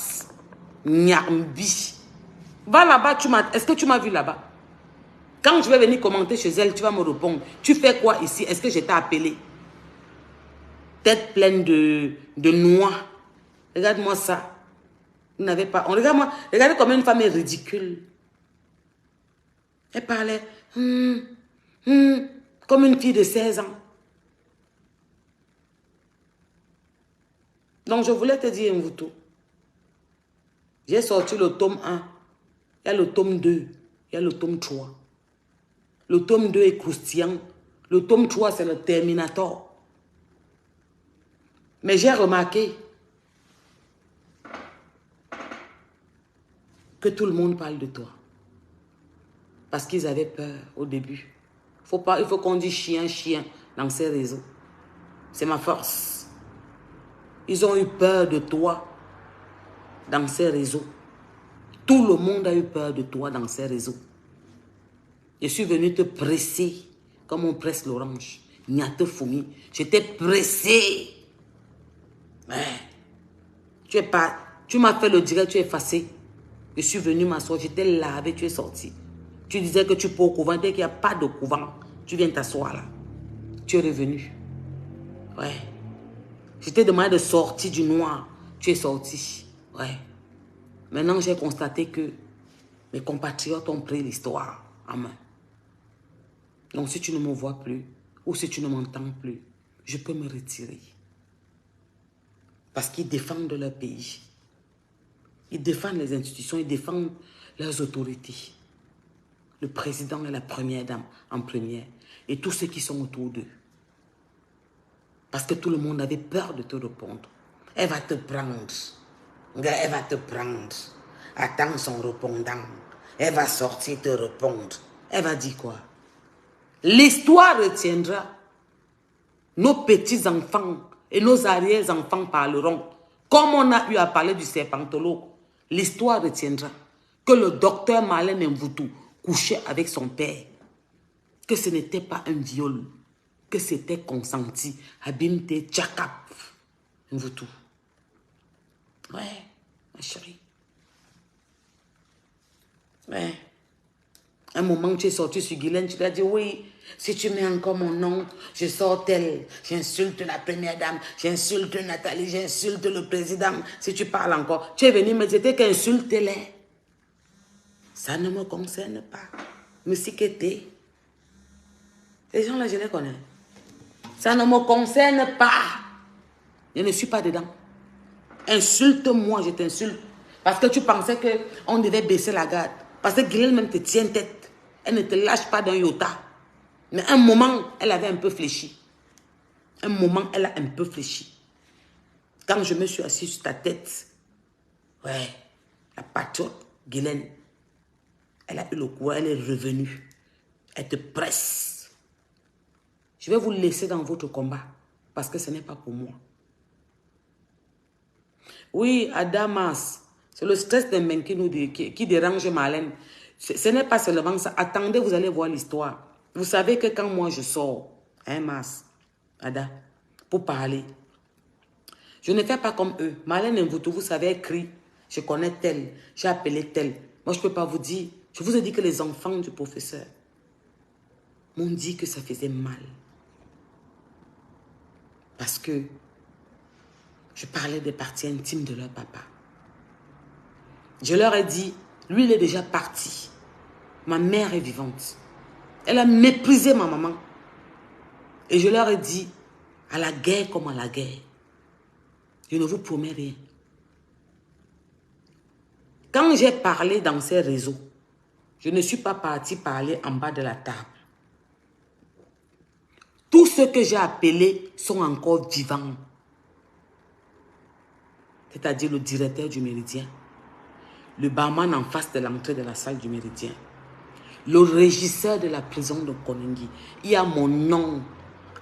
Nyambi. Va là-bas, est-ce que tu m'as vu là-bas? Quand je vais venir commenter chez elle, tu vas me répondre. Tu fais quoi ici? Est-ce que je t'ai appelé? Tête pleine de noix. Regarde-moi ça. Vous n'avez pas... Regarde-moi. Regardez comme une femme est ridicule. Elle parlait... comme une fille de 16 ans. Donc, je voulais te dire, Mvuto. J'ai sorti le tome 1. Il y a le tome 2. Il y a le tome 3. Le tome 2 est croustillant. Le tome 3, c'est le Terminator. Mais j'ai remarqué que tout le monde parle de toi. Parce qu'ils avaient peur au début. Il faut qu'on dise chien, chien dans ces réseaux. C'est ma force. Ils ont eu peur de toi dans ces réseaux. Tout le monde a eu peur de toi dans ces réseaux. Je suis venu te presser comme on presse l'orange. Niate Foumi. Je t'ai pressé. Ouais. Tu m'as fait le direct, tu es effacé. Je suis venu m'asseoir, je t'ai lavé, tu es sorti. Tu disais que tu peux au couvent, dès qu'il n'y a pas de couvent, tu viens t'asseoir là. Tu es revenu. Ouais. Je t'ai demandé de sortir du noir. Tu es sorti. Ouais. Maintenant, j'ai constaté que mes compatriotes ont pris l'histoire en main. Donc, si tu ne me vois plus, ou si tu ne m'entends plus, je peux me retirer. Parce qu'ils défendent leur pays. Ils défendent les institutions, ils défendent leurs autorités. Le président et la première dame en première. Et tous ceux qui sont autour d'eux. Parce que tout le monde avait peur de te répondre. Elle va te prendre. Elle va te prendre. Attends son répondant. Elle va sortir te répondre. Elle va dire quoi? L'histoire retiendra. Nos petits-enfants et nos arrière-enfants parleront. Comme on a eu à parler du serpentologue, l'histoire retiendra que le docteur Marlène Mvutu couchait avec son père. Que ce n'était pas un viol. Que c'était consenti. Abimte Tchakap Mvutu. Ouais, ma chérie. Ouais. Un moment, tu es sorti sur Guylaine, tu lui as dit, oui, si tu mets encore mon nom, je sors tel, j'insulte la première dame, j'insulte Nathalie, j'insulte le président. Si tu parles encore, tu es venu me dire qu'insulte-les. Ça ne me concerne pas. Monsieur Kété. Les gens là, je les connais. Ça ne me concerne pas. Je ne suis pas dedans. Insulte-moi, je t'insulte. Parce que tu pensais qu'on devait baisser la garde. Parce que Guylaine même te tient tête. Elle ne te lâche pas d'un iota. Mais un moment, elle avait un peu fléchi. Un moment, elle a un peu fléchi. Quand je me suis assis sur ta tête, ouais, la patriote Guylaine, elle a eu le courage, elle est revenue. Elle te presse. Je vais vous laisser dans votre combat. Parce que ce n'est pas pour moi. Oui, Adamas, c'est le stress des mains qui dérange Marlène. Ce n'est pas seulement ça. Attendez, vous allez voir l'histoire. Vous savez que quand moi je sors, hein, Mas, Ada, pour parler, je ne fais pas comme eux. Marlène Mvutu, vous savez, écrit, je connais tel, j'ai appelé tel. Moi, je ne peux pas vous dire. Je vous ai dit que les enfants du professeur m'ont dit que ça faisait mal. Parce que je parlais des parties intimes de leur papa. Je leur ai dit, lui, il est déjà parti. Ma mère est vivante. Elle a méprisé ma maman. Et je leur ai dit, à la guerre comme à la guerre, je ne vous promets rien. Quand j'ai parlé dans ces réseaux, je ne suis pas partie parler en bas de la table. Tous ceux que j'ai appelés sont encore vivants. C'est-à-dire le directeur du Méridien, le barman en face de l'entrée de la salle du Méridien, le régisseur de la prison de Koningui. Il y a mon nom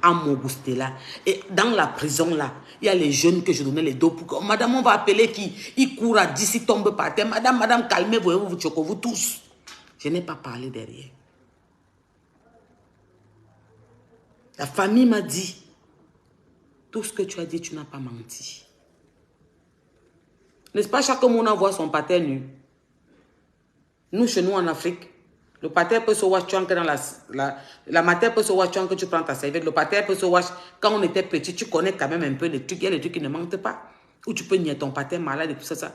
à Mogustela. Et dans la prison là, il y a les jeunes que je donnais les dos pour que, madame, on va appeler qui? Il court à 10, il tombe par terre. Madame, calmez-vous, vous tous. Je n'ai pas parlé derrière. La famille m'a dit, tout ce que tu as dit, tu n'as pas menti. N'est-ce pas, chaque monde envoie son pater nu? Nous, chez nous en Afrique, le pater peut se watch que dans la mater peut se watch que tu prends ta serviette. Le pater peut se watch quand on était petit, tu connais quand même un peu les trucs. Il y a des trucs qui ne mentent pas. Ou tu peux nier ton pater malade et tout ça.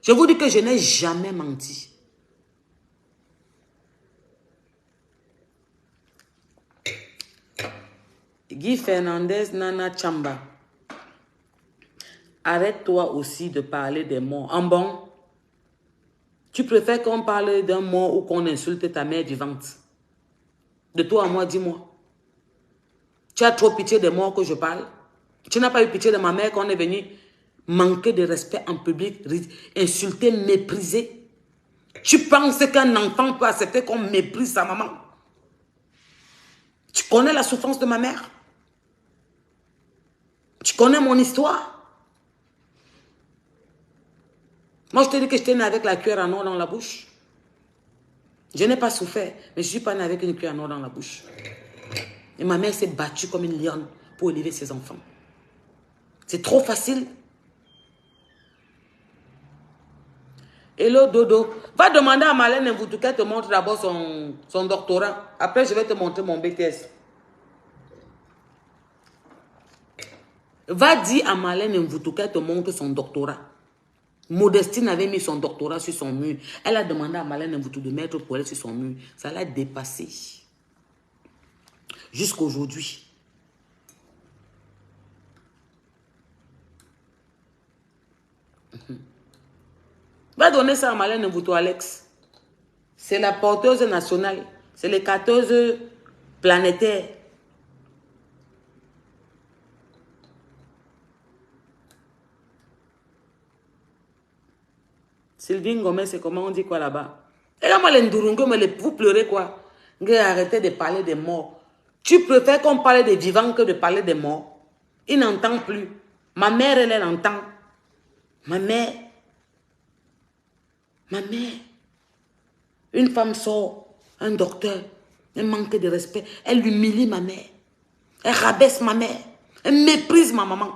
Je vous dis que je n'ai jamais menti. Guy Fernandez, Nana Chamba. Arrête-toi aussi de parler des morts. En bon, tu préfères qu'on parle d'un mort ou qu'on insulte ta mère vivante? De toi à moi, dis-moi. Tu as trop pitié des morts que je parle? Tu n'as pas eu pitié de ma mère quand on est venu manquer de respect en public, insulter, mépriser? Tu penses qu'un enfant peut accepter qu'on méprise sa maman? Tu connais la souffrance de ma mère? Tu connais mon histoire? Moi, je te dis que j'étais née avec la cuillère en or dans la bouche. Je n'ai pas souffert, mais je ne suis pas née avec une cuillère en or dans la bouche. Et ma mère s'est battue comme une lionne pour élever ses enfants. C'est trop facile. Hello, Dodo. Va demander à Marlène Mvutu qu'elle te montre d'abord son doctorat. Après, je vais te montrer mon BTS. Va dire à Marlène Mvutu qu'elle te montre son doctorat. Modestine avait mis son doctorat sur son mur. Elle a demandé à Marlène Mvoutou de mettre Paulette sur son mur. Ça l'a dépassé. Jusqu'aujourd'hui. Va donner ça à Marlène Mvoutou, Alex. C'est la porteuse nationale. C'est les carteuses planétaires. Sylvie Ngomé, c'est comment on dit quoi là-bas? Et là, moi, les Ndurungo, vous pleurez quoi? Arrêtez de parler des morts. Tu préfères qu'on parle des vivants que de parler des morts? Il n'entend plus. Ma mère, elle entend. Ma mère. Une femme sort, un docteur, elle manque de respect. Elle humilie ma mère. Elle rabaisse ma mère. Elle méprise ma maman.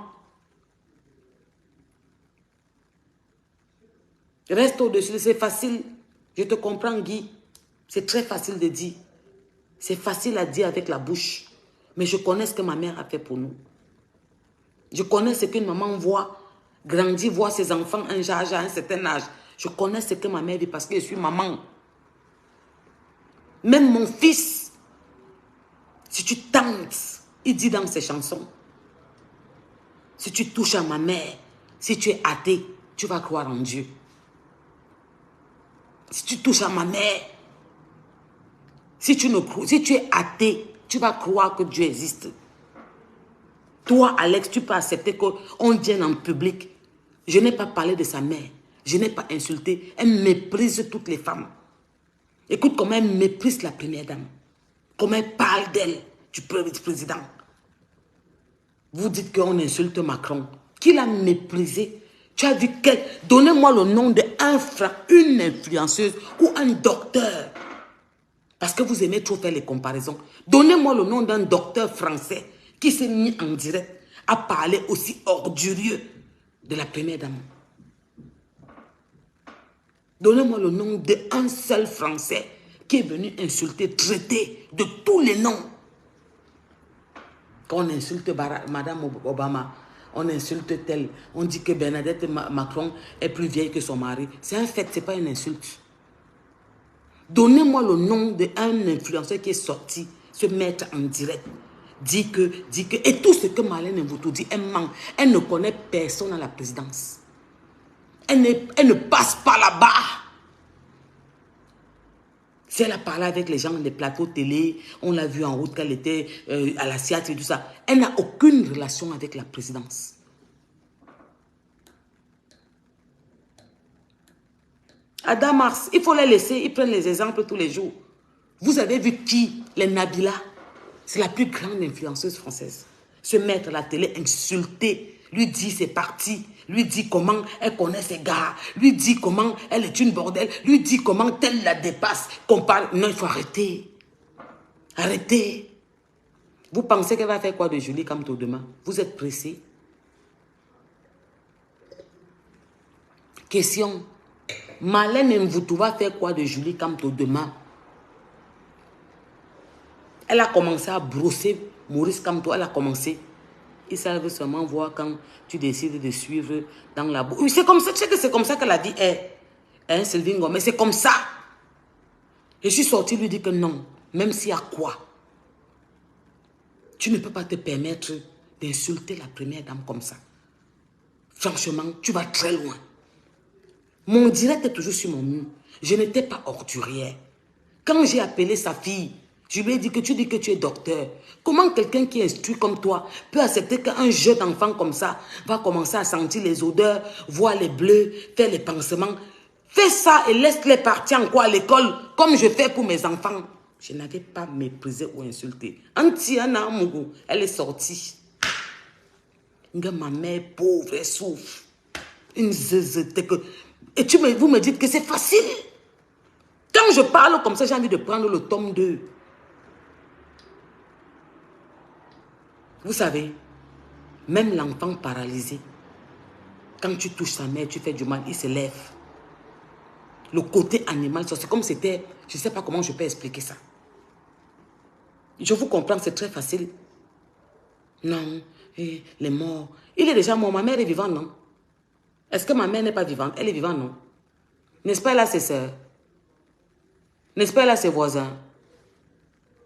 Reste au-dessus, c'est facile. Je te comprends, Guy. C'est très facile de dire. C'est facile à dire avec la bouche. Mais je connais ce que ma mère a fait pour nous. Je connais ce qu'une maman voit, grandir, voir ses enfants à un certain âge. Je connais ce que ma mère vit parce que je suis maman. Même mon fils, si tu tentes, il dit dans ses chansons, si tu touches à ma mère, si tu es athée, tu vas croire en Dieu. Si tu touches à ma mère, si tu es athée, tu vas croire que Dieu existe. Toi, Alex, tu peux accepter qu'on vienne en public. Je n'ai pas parlé de sa mère. Je n'ai pas insulté. Elle méprise toutes les femmes. Écoute comment elle méprise la première dame. Comment elle parle d'elle, du président. Vous dites qu'on insulte Macron. Qui l'a méprisé? Tu as vu quel... Donnez-moi le nom d'une influenceuse ou un docteur. Parce que vous aimez trop faire les comparaisons. Donnez-moi le nom d'un docteur français qui s'est mis en direct à parler aussi ordurieux de la première dame. Donnez-moi le nom d'un seul Français qui est venu insulter, traiter de tous les noms. Quand on insulte Madame Obama, on insulte tel, on dit que Bernadette Macron est plus vieille que son mari. C'est un fait, ce n'est pas une insulte. Donnez-moi le nom d'un influenceur qui est sorti, se mettre en direct, dit que, et tout ce que Marlène Mvoutou dit, elle ment. Elle ne connaît personne à la présidence. Elle ne passe pas là-bas. Si elle a parlé avec les gens des plateaux télé, on l'a vu en route qu'elle était à la SIAT et tout ça. Elle n'a aucune relation avec la présidence. Adam Mars, il faut les laisser, ils prennent les exemples tous les jours. Vous avez vu qui? Les Nabila. C'est la plus grande influenceuse française. Se mettre à la télé, insulter, lui dire c'est parti, lui dire comment elle connaît ses gars, lui dire comment elle est une bordel, lui dire comment tel la dépasse, qu'on parle. Non, il faut arrêter. Arrêtez. Vous pensez qu'elle va faire quoi de Julie Kamto demain? Vous êtes pressé? Question. Marlène Mvoutou va faire quoi de Julie Kamto demain? Elle a commencé à brosser Maurice Kamto, elle a commencé. Ils savent seulement voir quand tu décides de suivre dans la boue. Oui, c'est comme ça, tu sais que c'est comme ça que la vie est. Hein, Sylvie Ngomé, c'est comme ça. Je suis sortie lui dire que non, même s'il y a quoi, tu ne peux pas te permettre d'insulter la première dame comme ça. Franchement, tu vas très loin. Mon direct est toujours sur mon mur. Je n'étais pas ordurière. Quand j'ai appelé sa fille, je lui ai dit que tu dis que tu es docteur. Comment quelqu'un qui est instruit comme toi peut accepter qu'un jeune enfant comme ça va commencer à sentir les odeurs, voir les bleus, faire les pansements? Fais ça et laisse-les partir en quoi à l'école, comme je fais pour mes enfants. Je n'avais pas méprisé ou insulté. Antiana Mougou, elle est sortie. Ma mère pauvre, elle souffre. Une zézété que... Et vous me dites que c'est facile. Quand je parle comme ça, j'ai envie de prendre le tome 2. Vous savez, même l'enfant paralysé, quand tu touches sa mère, tu fais du mal, il se lève. Le côté animal, c'est comme c'était... Je ne sais pas comment je peux expliquer ça. Je vous comprends, c'est très facile. Non, les morts. Il est déjà mort, ma mère est vivante, non? Est-ce que ma mère n'est pas vivante? Elle est vivante, non? N'est-ce pas, elle a ses sœurs? N'est-ce pas, elle a ses voisins?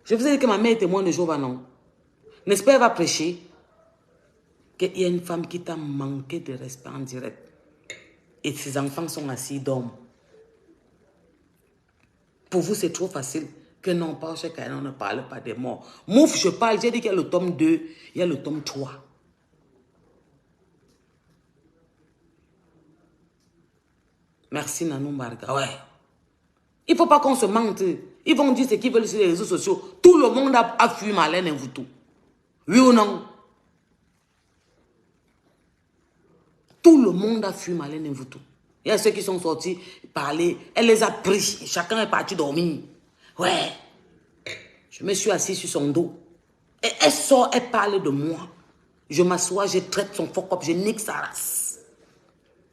Je vous ai dit que ma mère est témoin de Jéhovah, non? N'est-ce pas, elle va prêcher? Qu'il y a une femme qui t'a manqué de respect en direct. Et ses enfants sont assis, ils dorment. Pour vous, c'est trop facile. Que non, pas chez Caïn, on ne parle pas des morts. Mouf, je parle, j'ai dit qu'il y a le tome 2, il y a le tome 3. Merci Nanou Marga. Ouais. Il ne faut pas qu'on se mente. Ils vont dire ce qu'ils veulent sur les réseaux sociaux. Tout le monde a fui Marlène Mvuto. Oui ou non? Tout le monde a fui Marlène Mvuto. Il y a ceux qui sont sortis parler. Elle les a pris. Chacun est parti dormir. Ouais. Je me suis assis sur son dos. Et elle sort, elle parle de moi. Je m'assois, je traite son fuck-up, je nique sa race.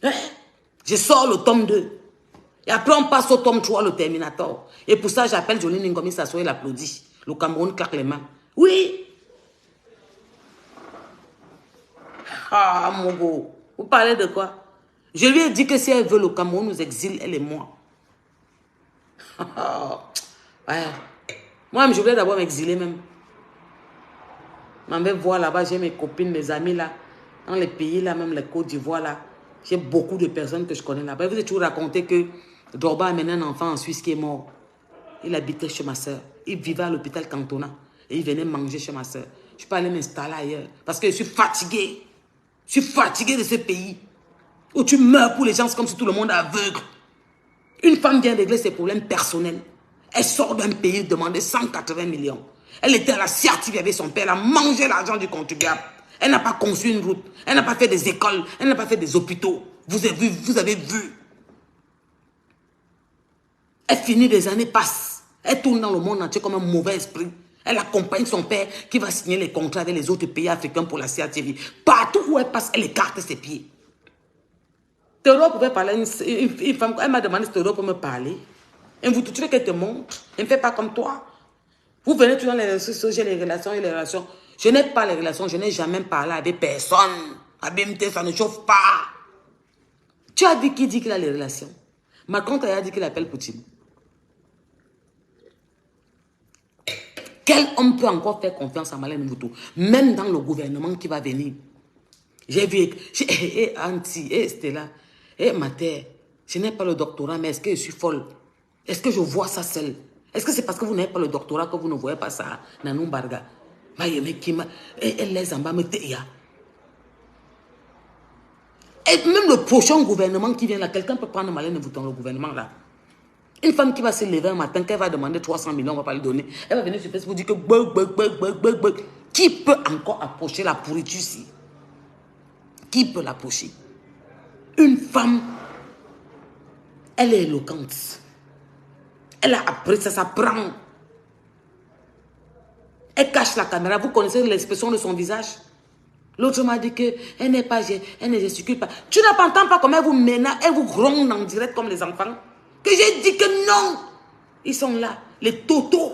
Ouais. Je sors le tome 2. Et après, on passe au tome 3, le Terminator. Et pour ça, j'appelle Jolie Ngomi s'assoit, il applaudit. Le Cameroun claque les mains. Oui. Ah, mon gars. Vous parlez de quoi? Je lui ai dit que si elle veut le Cameroun nous exile, elle et moi. Ouais. Moi, je voulais d'abord m'exiler même. Je m'en vais voir là-bas, j'ai mes copines, mes amis là. Dans les pays là, même les Côte d'Ivoire là. J'ai beaucoup de personnes que je connais là-bas. Je vous ai toujours raconté que Dorba a amené un enfant en Suisse qui est mort. Il habitait chez ma soeur. Il vivait à l'hôpital Cantona. Et il venait manger chez ma soeur. Je ne suis pas allé m'installer ailleurs. Parce que je suis fatigué. Je suis fatigué de ce pays. Où tu meurs pour les gens, c'est comme si tout le monde est aveugle. Une femme vient régler ses problèmes personnels. Elle sort d'un pays demander 180 millions. Elle était à la sciatique avec son père. Elle a mangé l'argent du contribuable. Elle n'a pas conçu une route. Elle n'a pas fait des écoles. Elle n'a pas fait des hôpitaux. Vous avez vu. Elle finit, des années passent. Elle tourne dans le monde entier comme un mauvais esprit. Elle accompagne son père qui va signer les contrats avec les autres pays africains pour la CATV. Partout où elle passe, elle écarte ses pieds. Théodore pouvait parler, une femme, elle m'a demandé si Théodore peut me parler. Et vous, tu veux qu'elle te montre. Elle ne fait pas comme toi. Vous venez toujours dans les réseaux sociaux, j'ai les relations et les relations. Je n'ai pas les relations, je n'ai jamais parlé avec personne. À BMT, ça ne chauffe pas. Tu as dit qui dit qu'il a les relations? Macron t'a dit qu'il appelle Poutine. Quel homme peut encore faire confiance à Marlène Mvuto? Même dans le gouvernement qui va venir. J'ai vu, Anti, Stella, Mater, je n'ai pas le doctorat, mais est-ce que je suis folle? Est-ce que je vois ça seul? Est-ce que c'est parce que vous n'avez pas le doctorat que vous ne voyez pas ça, Nanou Barga? Elle les en bas, et même le prochain gouvernement qui vient là, quelqu'un peut prendre Marlène Mvuto dans le gouvernement là. Une femme qui va se lever un matin, qu'elle va demander 300 millions, on ne va pas lui donner. Elle va venir sur Facebook dire que qui peut encore approcher la pourriture ici? Qui peut l'approcher? Une femme, elle est éloquente. Elle a appris, ça s'apprend. Elle cache la caméra. Vous connaissez l'expression de son visage? L'autre m'a dit qu'elle n'est pas, elle ne gesticule pas. Tu n'entends pas comment elle vous menace, elle vous gronde en direct comme les enfants? Que j'ai dit que non. Ils sont là, les totaux.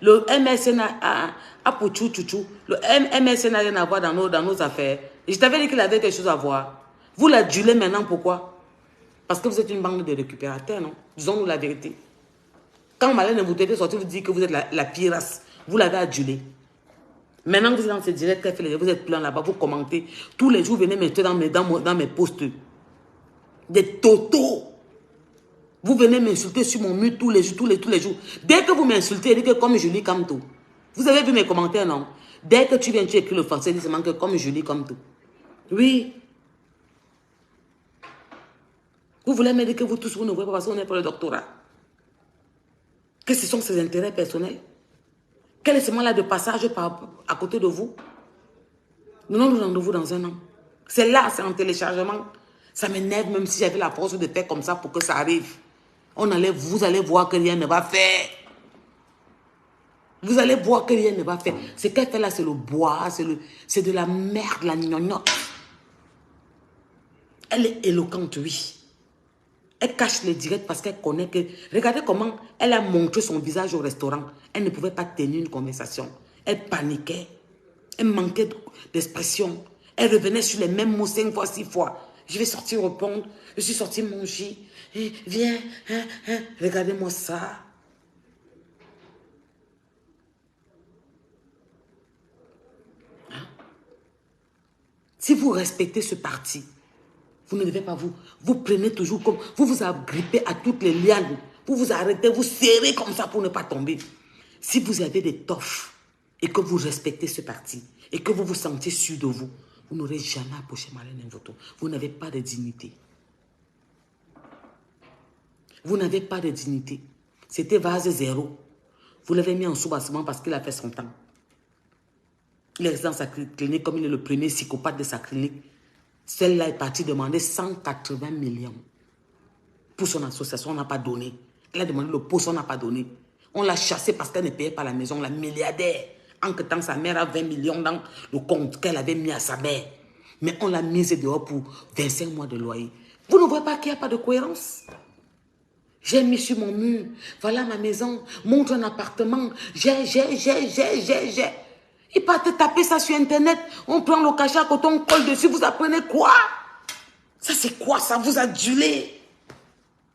Le MSN a pour chouchou. Le MSN n'a rien à voir dans nos affaires. Et je t'avais dit qu'il avait quelque chose à voir. Vous l'adulez maintenant, pourquoi? Parce que vous êtes une bande de récupérateurs, non? Disons-nous la vérité. Quand Marlène Mvuto était sortie, vous dites que vous êtes la pire race. Vous l'avez adulé. Maintenant que vous êtes dans ce direct, vous êtes plein là-bas, vous commentez. Tous les jours, venez mettre dans mes posts. Des totaux. Vous venez m'insulter sur mon mur tous les jours. Dès que vous m'insultez, dites que comme Julie Kamto. Vous avez vu mes commentaires, non? Dès que tu viens, tu écris le français, dis seulement que comme Julie Kamto. Oui. Vous voulez me dire que vous tous, vous ne voyez pas parce qu'on n'est pas le doctorat. Que ce sont ses intérêts personnels. Quel est ce moment-là de passage à côté de vous? Nous nous rendez-vous dans un an. C'est là, c'est en téléchargement. Ça m'énerve même si j'avais la force de faire comme ça pour que ça arrive. Vous allez voir que rien ne va faire. Vous allez voir que rien ne va faire. Ce qu'elle fait là, c'est le bois, c'est de la merde, la gnognotte. Elle est éloquente, oui. Elle cache les directs parce qu'elle connaît que... Regardez comment elle a montré son visage au restaurant. Elle ne pouvait pas tenir une conversation. Elle paniquait. Elle manquait d'expression. Elle revenait sur les mêmes mots 5 fois, 6 fois. Je vais sortir répondre. Je suis sortie manger. Viens, regardez-moi ça. Si vous respectez ce parti, vous ne devez pas vous prenez toujours comme, vous vous agrippez à toutes les lianes, vous vous arrêtez, vous serrez comme ça pour ne pas tomber. Si vous avez des toffes et que vous respectez ce parti et que vous vous sentez sûr de vous, vous n'aurez jamais approché Marlène Mvoto. Vous n'avez pas de dignité. Vous n'avez pas de dignité. C'était vase zéro. Vous l'avez mis en soubassement parce qu'il a fait son temps. Il est dans sa clinique comme il est le premier psychopathe de sa clinique. Celle-là est partie demander 180 millions. Pour son association, on n'a pas donné. Elle a demandé le poste, on n'a pas donné. On l'a chassée parce qu'elle ne payait pas la maison, la milliardaire. En que temps, sa mère a 20 millions dans le compte qu'elle avait mis à sa mère. Mais on l'a mise dehors pour 25 mois de loyer. Vous ne voyez pas qu'il n'y a pas de cohérence? J'ai mis sur mon mur, voilà ma maison, montre un appartement, j'ai. Il part te taper ça sur Internet, on prend le cachet à côté, on colle dessus, vous apprenez quoi? Ça c'est quoi ça? Vous adulez.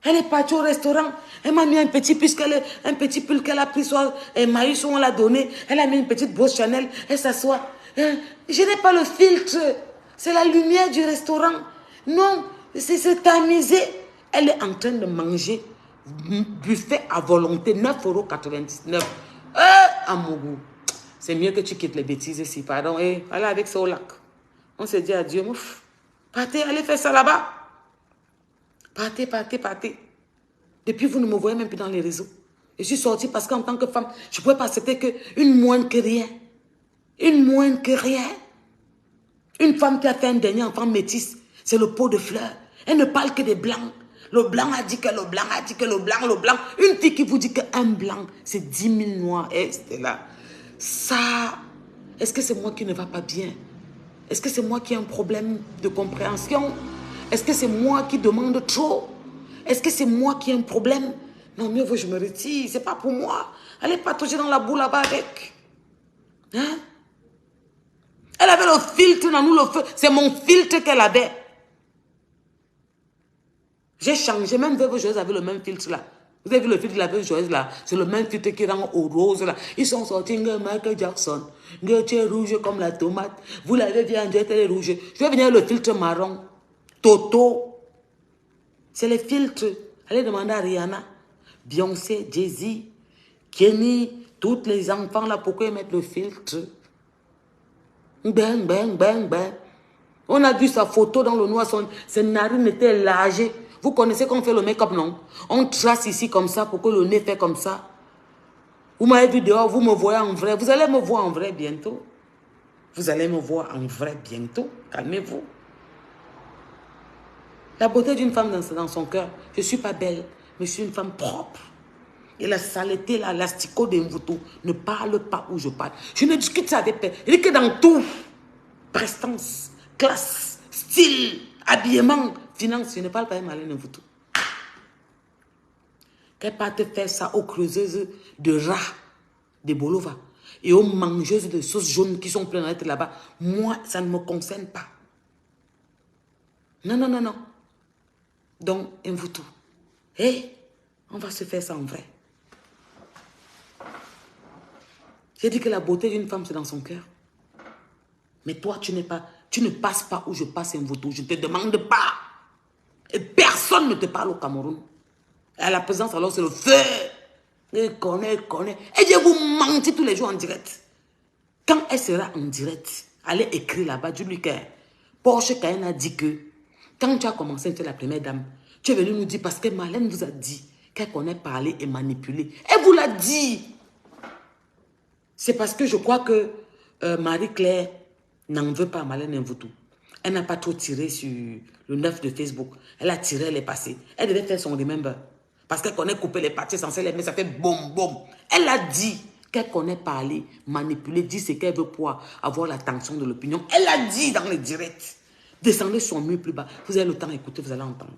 Elle est partie au restaurant, elle m'a mis un petit pull qu'elle a pris sur Maïs, on l'a donné, elle a mis une petite brosse Chanel, elle s'assoit. Je n'ai pas le filtre, c'est la lumière du restaurant. Non, c'est tamisé. Elle est en train de manger buffet à volonté, 9,99 €. À mon goût. C'est mieux que tu quittes les bêtises ici, pardon. Allez avec ça au lac. On se dit adieu, mouf. Partez, allez faire ça là-bas. Partez. Depuis, vous ne me voyez même plus dans les réseaux. Je suis sortie parce qu'en tant que femme, je ne pouvais pas accepter qu'une moindre que rien. Une moindre que rien. Une femme qui a fait un dernier enfant métis, c'est le pot de fleurs. Elle ne parle que des blancs. Le blanc a dit que le blanc a dit que le blanc. Une fille qui vous dit qu'un blanc, c'est 10 000 noirs. C'était là. Ça, est-ce que c'est moi qui ne va pas bien? Est-ce que c'est moi qui ai un problème de compréhension? Est-ce que c'est moi qui demande trop? Est-ce que c'est moi qui ai un problème? Non, mieux vaut je me retire. C'est pas pour moi. Allez patauger dans la boue là-bas avec. Hein? Elle avait le filtre dans nous, le feu. C'est mon filtre qu'elle avait. J'ai changé, même Veuve Joyeuse avait le même filtre là. Vous avez vu le filtre de la Veuve Joyeuse là? C'est le même filtre qui rend au rose là. Ils sont sortis, Michael Jackson. Tu es rouge comme la tomate. Vous l'avez vu, André, elle est rouge. Je vais venir le filtre marron. Toto. C'est les filtres. Allez demander à Rihanna, Beyoncé, Jay-Z, Kenny, tous les enfants là, pourquoi ils mettent le filtre? Ben. On a vu sa photo dans le noir, ses narines étaient lâchées. Vous connaissez qu'on fait le make-up, non? On trace ici comme ça pour que le nez fait comme ça. Vous m'avez vu dehors, vous me voyez en vrai. Vous allez me voir en vrai bientôt. Vous allez me voir en vrai bientôt. Calmez-vous. La beauté d'une femme dans son cœur. Je ne suis pas belle, mais je suis une femme propre. Et la saleté, l'asticot de Mvoto ne parle pas où je parle. Je ne discute ça avec personne. Il dit que dans tout, prestance, classe, style, habillement, finance, je ne parle pas avec Marlène Mvoto. Qu'elle parte faire ça aux creuseuses de rats, de Bolova, et aux mangeuses de sauce jaune qui sont pleines d'être là-bas. Moi, ça ne me concerne pas. Non. Donc, Mvoto, on va se faire ça en vrai. J'ai dit que la beauté d'une femme, c'est dans son cœur. Mais toi, tu ne passes pas où je passe, Mvoto. Je ne te demande pas. Et personne ne te parle au Cameroun. À la présence, alors, c'est le feu. Elle connaît. Et je vous mentir tous les jours en direct. Quand elle sera en direct, allez écrire là-bas, dis-lui que Porsche Cayenne a dit que quand tu as commencé à être la première dame, tu es venu nous dire parce que Marlène vous a dit qu'elle connaît parler et manipuler. Elle vous l'a dit. C'est parce que je crois que Marie-Claire n'en veut pas Marlène Mvoto. Elle n'a pas trop tiré sur le 9 de Facebook. Elle a tiré, elle est passée. Elle devait faire son remember. Parce qu'elle connaît couper les parties censées les mettre, ça fait boum. Elle a dit qu'elle connaît parler, manipuler, dire ce qu'elle veut pour avoir l'attention de l'opinion. Elle a dit dans les directs. Descendez son mur plus bas. Vous avez le temps d'écouter, vous allez entendre.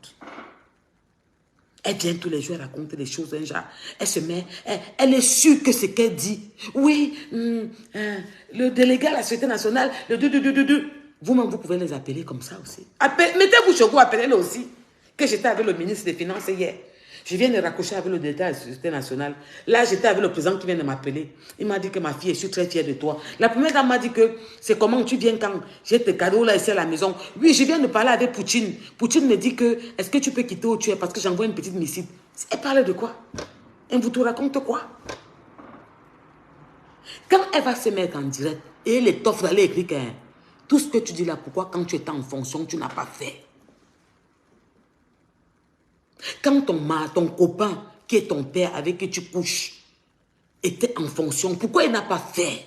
Elle vient tous les jours, elle raconte des choses, un genre. Elle se met, elle est sûre que ce qu'elle dit. Oui, le délégué à la Sûreté nationale, Vous-même, vous pouvez les appeler comme ça aussi. Mettez-vous chez vous, appelez-les aussi. Que j'étais avec le ministre des Finances hier. Je viens de raccrocher avec le directeur de la Société nationale. Là, j'étais avec le président qui vient de m'appeler. Il m'a dit que ma fille, je suis très fière de toi. La première dame m'a dit que c'est comment tu viens quand j'ai tes cadeaux là ici à la maison. Oui, je viens de parler avec Poutine. Poutine me dit que est-ce que tu peux quitter où tu es parce que j'envoie une petite missile. Elle parle de quoi? Elle vous te raconte quoi? Quand elle va se mettre en direct et les t'offre d'aller écrire que tout ce que tu dis là, pourquoi quand tu étais en fonction, tu n'as pas fait? Quand ton copain, qui est ton père, avec qui tu couches, était en fonction, pourquoi il n'a pas fait?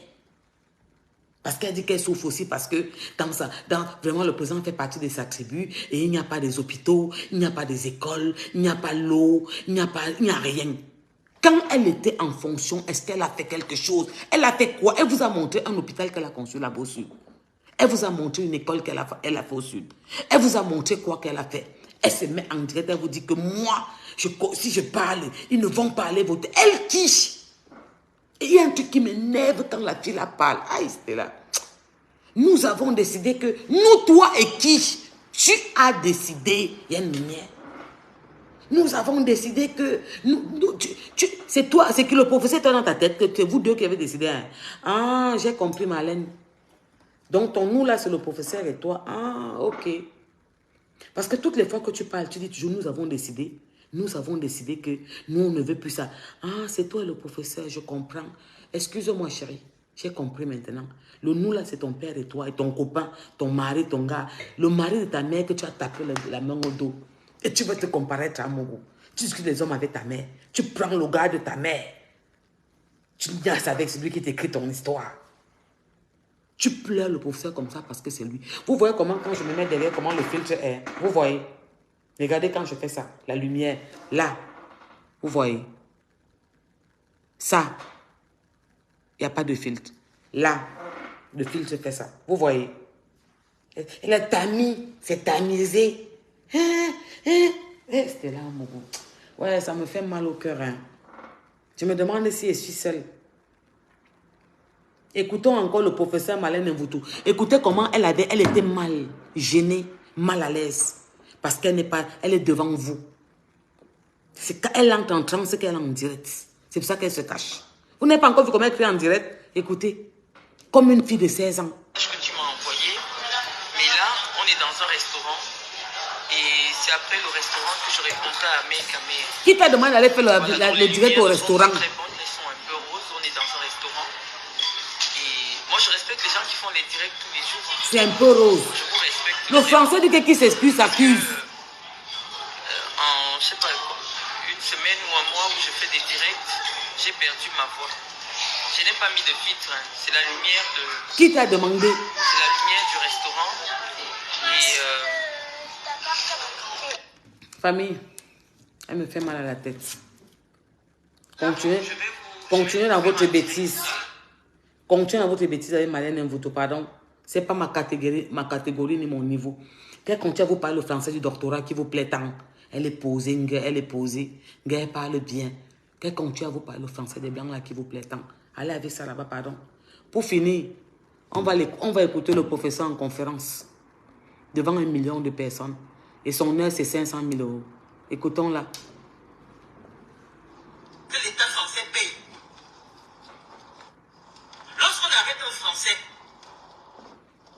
Parce qu'elle dit qu'elle souffre aussi, parce que vraiment le président fait partie de sa tribu et il n'y a pas des hôpitaux, il n'y a pas des écoles, il n'y a pas l'eau, il n'y a rien. Quand elle était en fonction, est-ce qu'elle a fait quelque chose? Elle a fait quoi? Elle vous a montré un hôpital qu'elle a construit là-bas au sud. Elle vous a montré une école qu'elle a fait au sud. Elle vous a montré quoi qu'elle a fait. Elle se met en direct, elle vous dit que moi, si je parle, ils ne vont pas aller voter. Elle quiche. Et il y a un truc qui m'énerve quand la fille la parle. Aïe, c'était là. Nous avons décidé que, nous, toi et qui, tu as décidé, il y a une lumière. Nous avons décidé que, c'est toi, c'est que le professeur était dans ta tête, que c'est vous deux qui avez décidé. Hein. Ah, j'ai compris, Marlène. Donc, ton nous là, c'est le professeur et toi. Ah, ok. Parce que toutes les fois que tu parles, tu dis toujours, nous avons décidé que nous, on ne veut plus ça. Ah, c'est toi le professeur, je comprends. Excuse-moi, chérie, j'ai compris maintenant. Le nous, là, c'est ton père et toi, et ton copain, ton mari, ton gars. Le mari de ta mère que tu as tapé la main au dos. Et tu veux te comparer à Mogo. Tu discutes les hommes avec ta mère. Tu prends le gars de ta mère. Tu danses avec celui qui t'écrit ton histoire. Tu pleures le professeur comme ça parce que c'est lui. Vous voyez comment, quand je me mets derrière, comment le filtre est. Vous voyez. Regardez quand je fais ça. La lumière. Là. Vous voyez. Ça. Il n'y a pas de filtre. Là. Le filtre fait ça. Vous voyez. Elle a tamis. C'est tamisé. C'était là, mon goût. Ouais, ça me fait mal au cœur. Hein. Je me demande si je suis seule. Écoutons encore le professeur Marlène Mvoutou. Écoutez comment elle était mal gênée, mal à l'aise. Parce qu'elle n'est pas, elle est devant vous. C'est quand elle entre en transe qu'elle est en direct. C'est pour ça qu'elle se cache. Vous n'avez pas encore vu comment elle crie en direct? Écoutez, comme une fille de 16 ans. Que tu m'as envoyé, mais là, on est dans un restaurant. Et c'est après le restaurant que je répondrai à mes caméras. Qui t'a demandé d'aller faire le direct au restaurant? Très bonnes, elles sont un peu roses, on est dans un restaurant. Et moi, je respecte les gens qui font les directs tous les jours. C'est un peu rose. Je vous respecte. Le français dit que qui s'excuse s'accuse. En, je sais pas, une semaine ou un mois où je fais des directs, j'ai perdu ma voix. Je n'ai pas mis de filtre. Hein. C'est la lumière de... Qui t'a demandé? C'est la lumière du restaurant. Et... Famille, elle me fait mal à la tête. Continuez dans votre bêtise. Continuez dans votre bêtise avec Marlène Mvoutou, pardon. Ce n'est pas ma catégorie ni mon niveau. Qu'elle continue à vous parler le français du doctorat qui vous plaît tant. Elle est posée, elle est posée. Elle parle bien. Qu'elle continue à vous parler le français des blancs là qui vous plaît tant. Allez avec ça là-bas, pardon. Pour finir, on va écouter le professeur en conférence devant 1 million de personnes. Et son heure, c'est 500 000 €. Écoutons-la. Que l'État français paye. Lorsqu'on arrête un Français,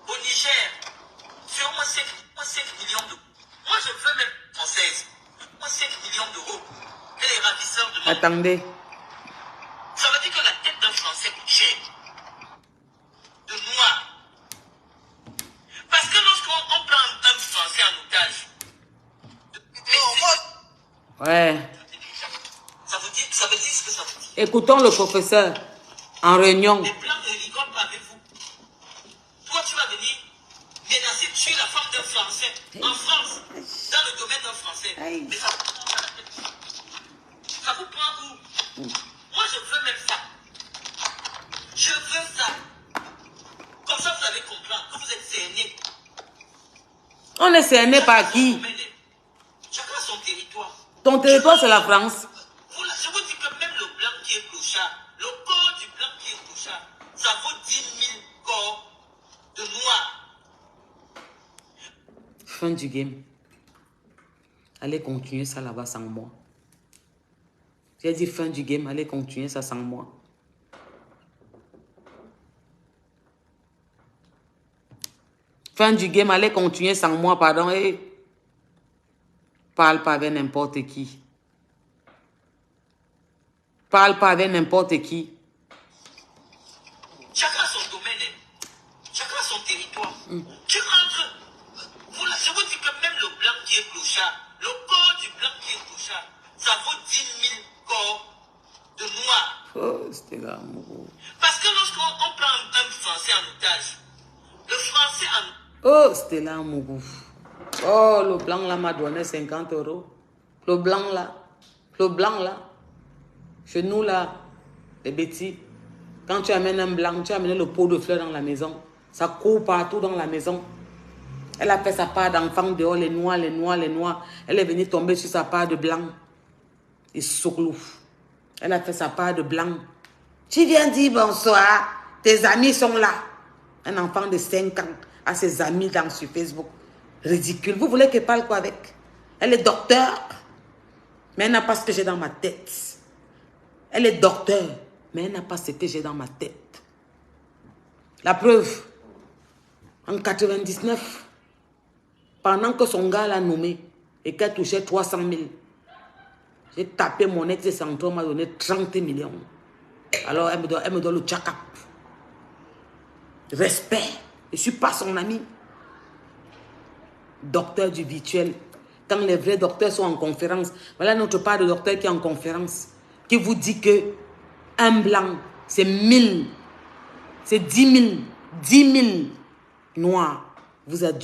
au Niger, sur moi 5 millions d'euros. Moi, je veux même française. Moi, 5 millions d'euros. Et les ravisseurs de... Attendez. Ça veut dire que la tête d'un Français coûte cher. De noir. Parce que lorsqu'on prend un Français en otage, ouais. Ça veut dire ce que ça veut dire. Écoutons le professeur en réunion. Les plans ne rigolent pas avec vous. Toi, tu vas venir menacer de tuer la femme d'un Français en France, dans le domaine d'un Français. Mais ça vous prend à la tête. Ça vous prend où? Moi, je veux même ça. Je veux ça. Comme ça, vous allez comprendre que vous êtes cerné. On est cerné par qui? Chacun son territoire. Ton territoire, c'est la France. Voilà, je vous dis que même le blanc qui est clochard, le corps du blanc qui est clochard, ça vaut 10 000 corps de noirs. Fin du game. Allez continuer ça là-bas sans moi. J'ai dit fin du game, allez continuer ça sans moi. Fin du game, allez continuer sans moi, pardon. Et parle pas avec n'importe qui. Parle pas avec n'importe qui. Chacun son domaine, chacun son territoire. Tu rentres, voilà, je vous dis que même le blanc qui est clochard, le corps du blanc qui est clochard, ça vaut 10 000 corps de noirs. Oh, c'était là, mon gros. Parce que lorsqu'on prend un Français en otage, le Français en... Oh, c'était là, mon gros. Oh, le blanc là m'a donné 50 €. Le blanc là. Le blanc là. Chez nous là, les bêtis. Quand tu amènes un blanc, tu amènes le pot de fleurs dans la maison. Ça court partout dans la maison. Elle a fait sa part d'enfant dehors, les noirs, les noirs, les noirs. Elle est venue tomber sur sa part de blanc. Et souclouf. Elle a fait sa part de blanc. Tu viens dire bonsoir. Tes amis sont là. Un enfant de 5 ans a ses amis sur Facebook. Ridicule. Vous voulez qu'elle parle quoi avec? Elle est docteur. Mais elle n'a pas ce que j'ai dans ma tête. Elle est docteur. Mais elle n'a pas ce que j'ai dans ma tête. La preuve. En 99, pendant que son gars l'a nommé et qu'elle touchait 300 000, j'ai tapé mon ex et Santo m'a donné 30 millions. Alors elle me donne le check-up. Respect. Je ne suis pas son ami. Docteur du virtuel. Quand les vrais docteurs sont en conférence, voilà notre part de docteur qui est en conférence, qui vous dit que un blanc, c'est 1000, c'est 10 000 noirs. Vous êtes